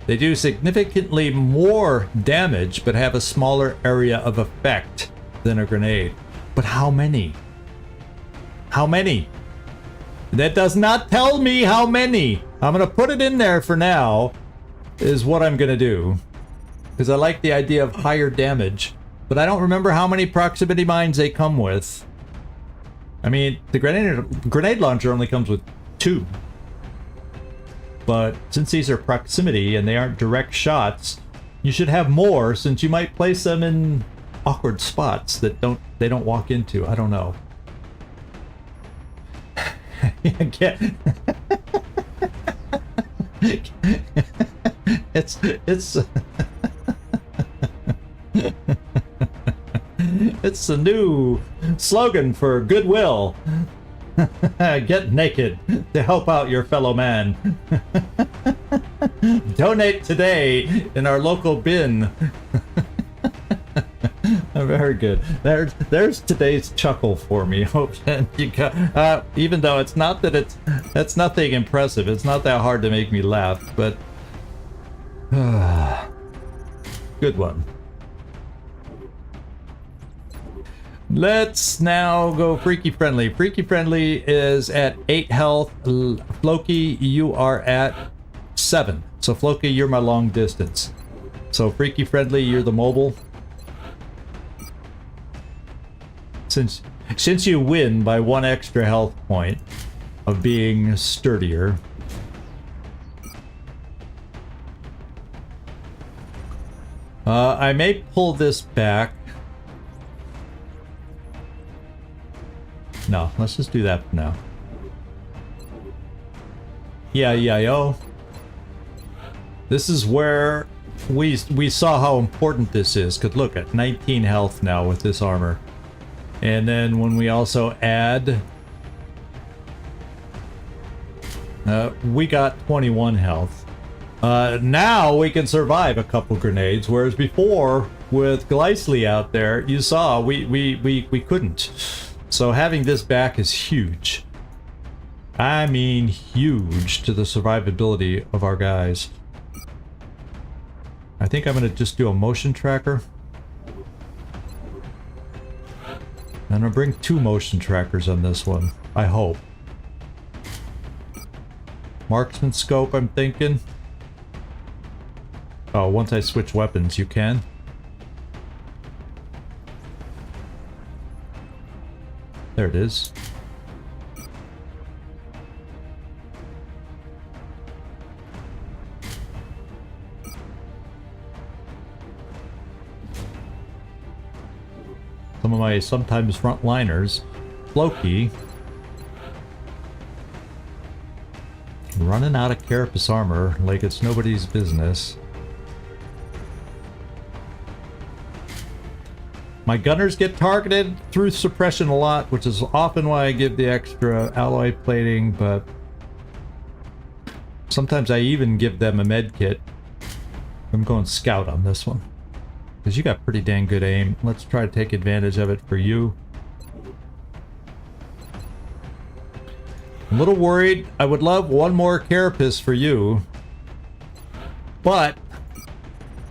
They do significantly more damage, but have a smaller area of effect than a grenade. But how many? How many? That does not tell me how many. I'm gonna put it in there for now, is what I'm gonna do. Because I like the idea of higher damage. But I don't remember how many proximity mines they come with. I mean, the grenade launcher only comes with 2. But since these are proximity and they aren't direct shots, you should have more, since you might place them in awkward spots that they don't walk into. I don't know. It's it's the new slogan for Goodwill. Get naked to help out your fellow man. Donate today in our local bin. Very good. There's today's chuckle for me. Hope you got, even though it's not that that's nothing impressive. It's not that hard to make me laugh, but good one. Let's now go Freaky Friendly. Freaky Friendly is at 8 health. Floki, you are at 7. So Floki, you're my long distance. So Freaky Friendly, you're the mobile. Since you win by 1 extra health point of being sturdier, I may pull this back. No, let's just do that for now. Yeah. This is where we saw how important this is. Cause look at 19 health now with this armor. And then when we also add, we got 21 health. Now we can survive a couple grenades, whereas before with Glycely out there, you saw we couldn't. So having this back is huge. I mean huge to the survivability of our guys. I think I'm gonna just do a motion tracker. I'm gonna bring 2 motion trackers on this one, I hope. Marksman scope, I'm thinking. Oh, once I switch weapons, you can. There it is. Some of my sometimes frontliners. Floki. Running out of carapace armor like it's nobody's business. My gunners get targeted through suppression a lot, which is often why I give the extra alloy plating, but sometimes I even give them a med kit. I'm going scout on this one, because you got pretty dang good aim. Let's try to take advantage of it for you. I'm a little worried. I would love 1 more carapace for you, but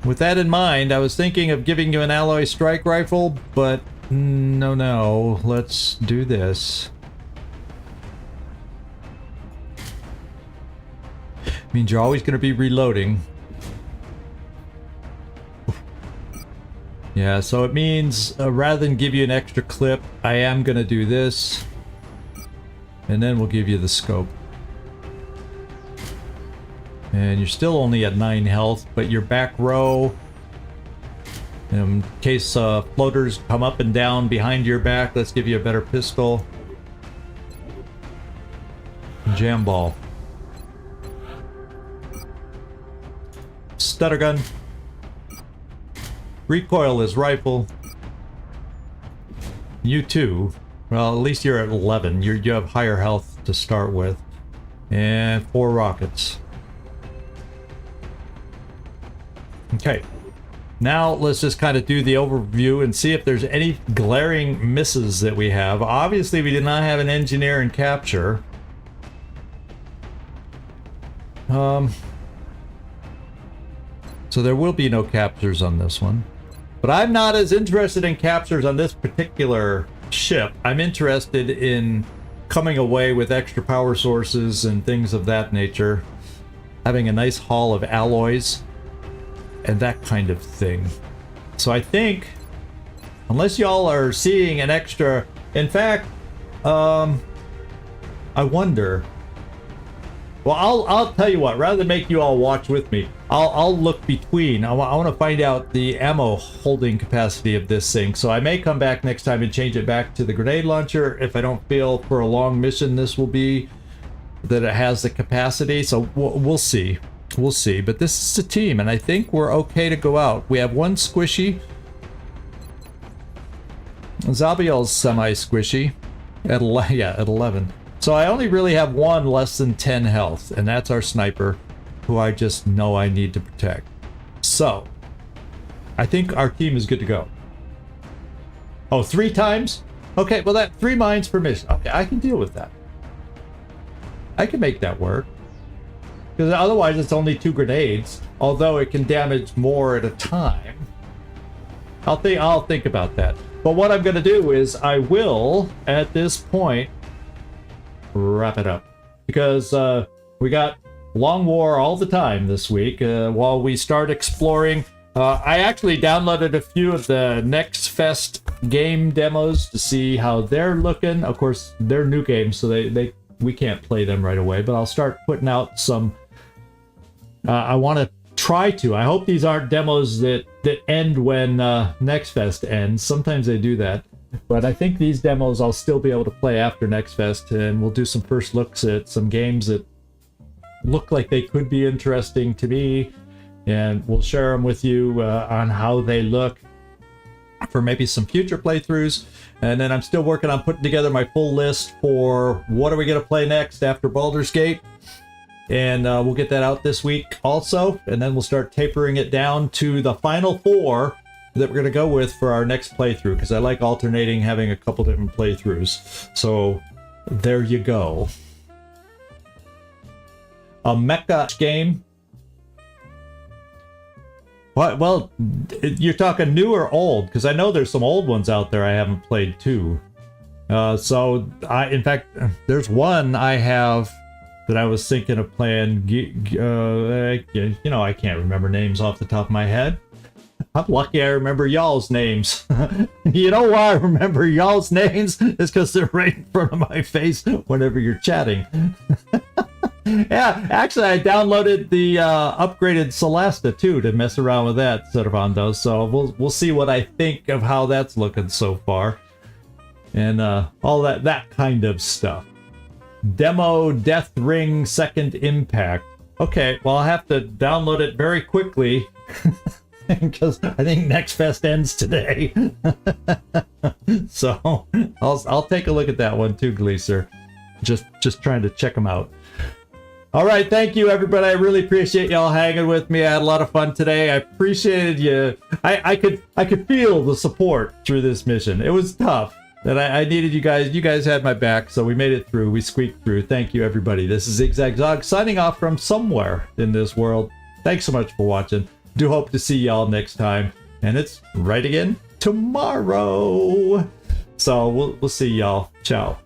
with that in mind, I was thinking of giving you an alloy strike rifle, but no, let's do this. Means you're always going to be reloading. Yeah, so it means rather than give you an extra clip, I am going to do this. And then we'll give you the scope. And you're still only at 9 health, but your back row, in case floaters come up and down behind your back, let's give you a better pistol. Jam ball. Stutter gun. Recoil is rifle. You too. Well, at least you're at 11. You have higher health to start with. And 4 rockets. Okay. Now let's just kind of do the overview and see if there's any glaring misses that we have. Obviously we did not have an engineer and capture. So there will be no captures on this one. But I'm not as interested in captures on this particular ship. I'm interested in coming away with extra power sources and things of that nature. Having a nice haul of alloys and that kind of thing. So I think, unless y'all are seeing an extra... In fact, I wonder... Well, I'll tell you what, rather than make you all watch with me, I'll look between. I want to find out the ammo holding capacity of this thing. So I may come back next time and change it back to the grenade launcher if I don't feel for a long mission this will be that it has the capacity. So we'll see. We'll see. But this is a team, and I think we're okay to go out. We have one squishy. Zabiel's semi-squishy at 11. So I only really have one less than 10 health, and that's our sniper, who I just know I need to protect. So, I think our team is good to go. Oh, 3 times? Okay, well that 3 mines per mission. Okay, I can deal with that. I can make that work. Because otherwise it's only 2 grenades, although it can damage more at a time. I'll think about that. But what I'm going to do is I will, at this point, wrap it up, because we got Long War all the time this week while we start exploring. I actually downloaded a few of the Next Fest game demos to see how they're looking. Of course, they're new games, so we can't play them right away, but I'll start putting out some. I want to try to. I hope these aren't demos that end when Next Fest ends. Sometimes they do that. But I think these demos I'll still be able to play after Next Fest, and we'll do some first looks at some games that look like they could be interesting to me, and we'll share them with you on how they look for maybe some future playthroughs. And then I'm still working on putting together my full list for what are we going to play next after Baldur's Gate, and we'll get that out this week also, and then we'll start tapering it down to the final 4 that we're going to go with for our next playthrough, because I like alternating, having a couple different playthroughs. So there you go. A mecha game. What? Well, you're talking new or old? Because I know there's some old ones out there I haven't played too. So in fact, there's one I have that I was thinking of playing. You know, I can't remember names off the top of my head. I'm lucky I remember y'all's names. You know why I remember y'all's names? It's because they're right in front of my face whenever you're chatting. Yeah, actually I downloaded the upgraded Celesta too to mess around with that, Servando. So we'll see what I think of how that's looking so far. And all that kind of stuff. Demo Death Ring Second Impact. Okay, well I'll have to download it very quickly. Because I think Next Fest ends today. So I'll take a look at that one too, Gleaser. Just trying to check them out. All right, thank you everybody. I really appreciate y'all hanging with me. I had a lot of fun today. I appreciated you. I could feel the support through this mission. It was tough, and I needed you guys. You guys had my back, so we made it through. We squeaked through. Thank you everybody. This is Zigzag Zog signing off from somewhere in this world. Thanks so much for watching. Do hope to see y'all next time, and it's right again tomorrow. So we'll see y'all. Ciao.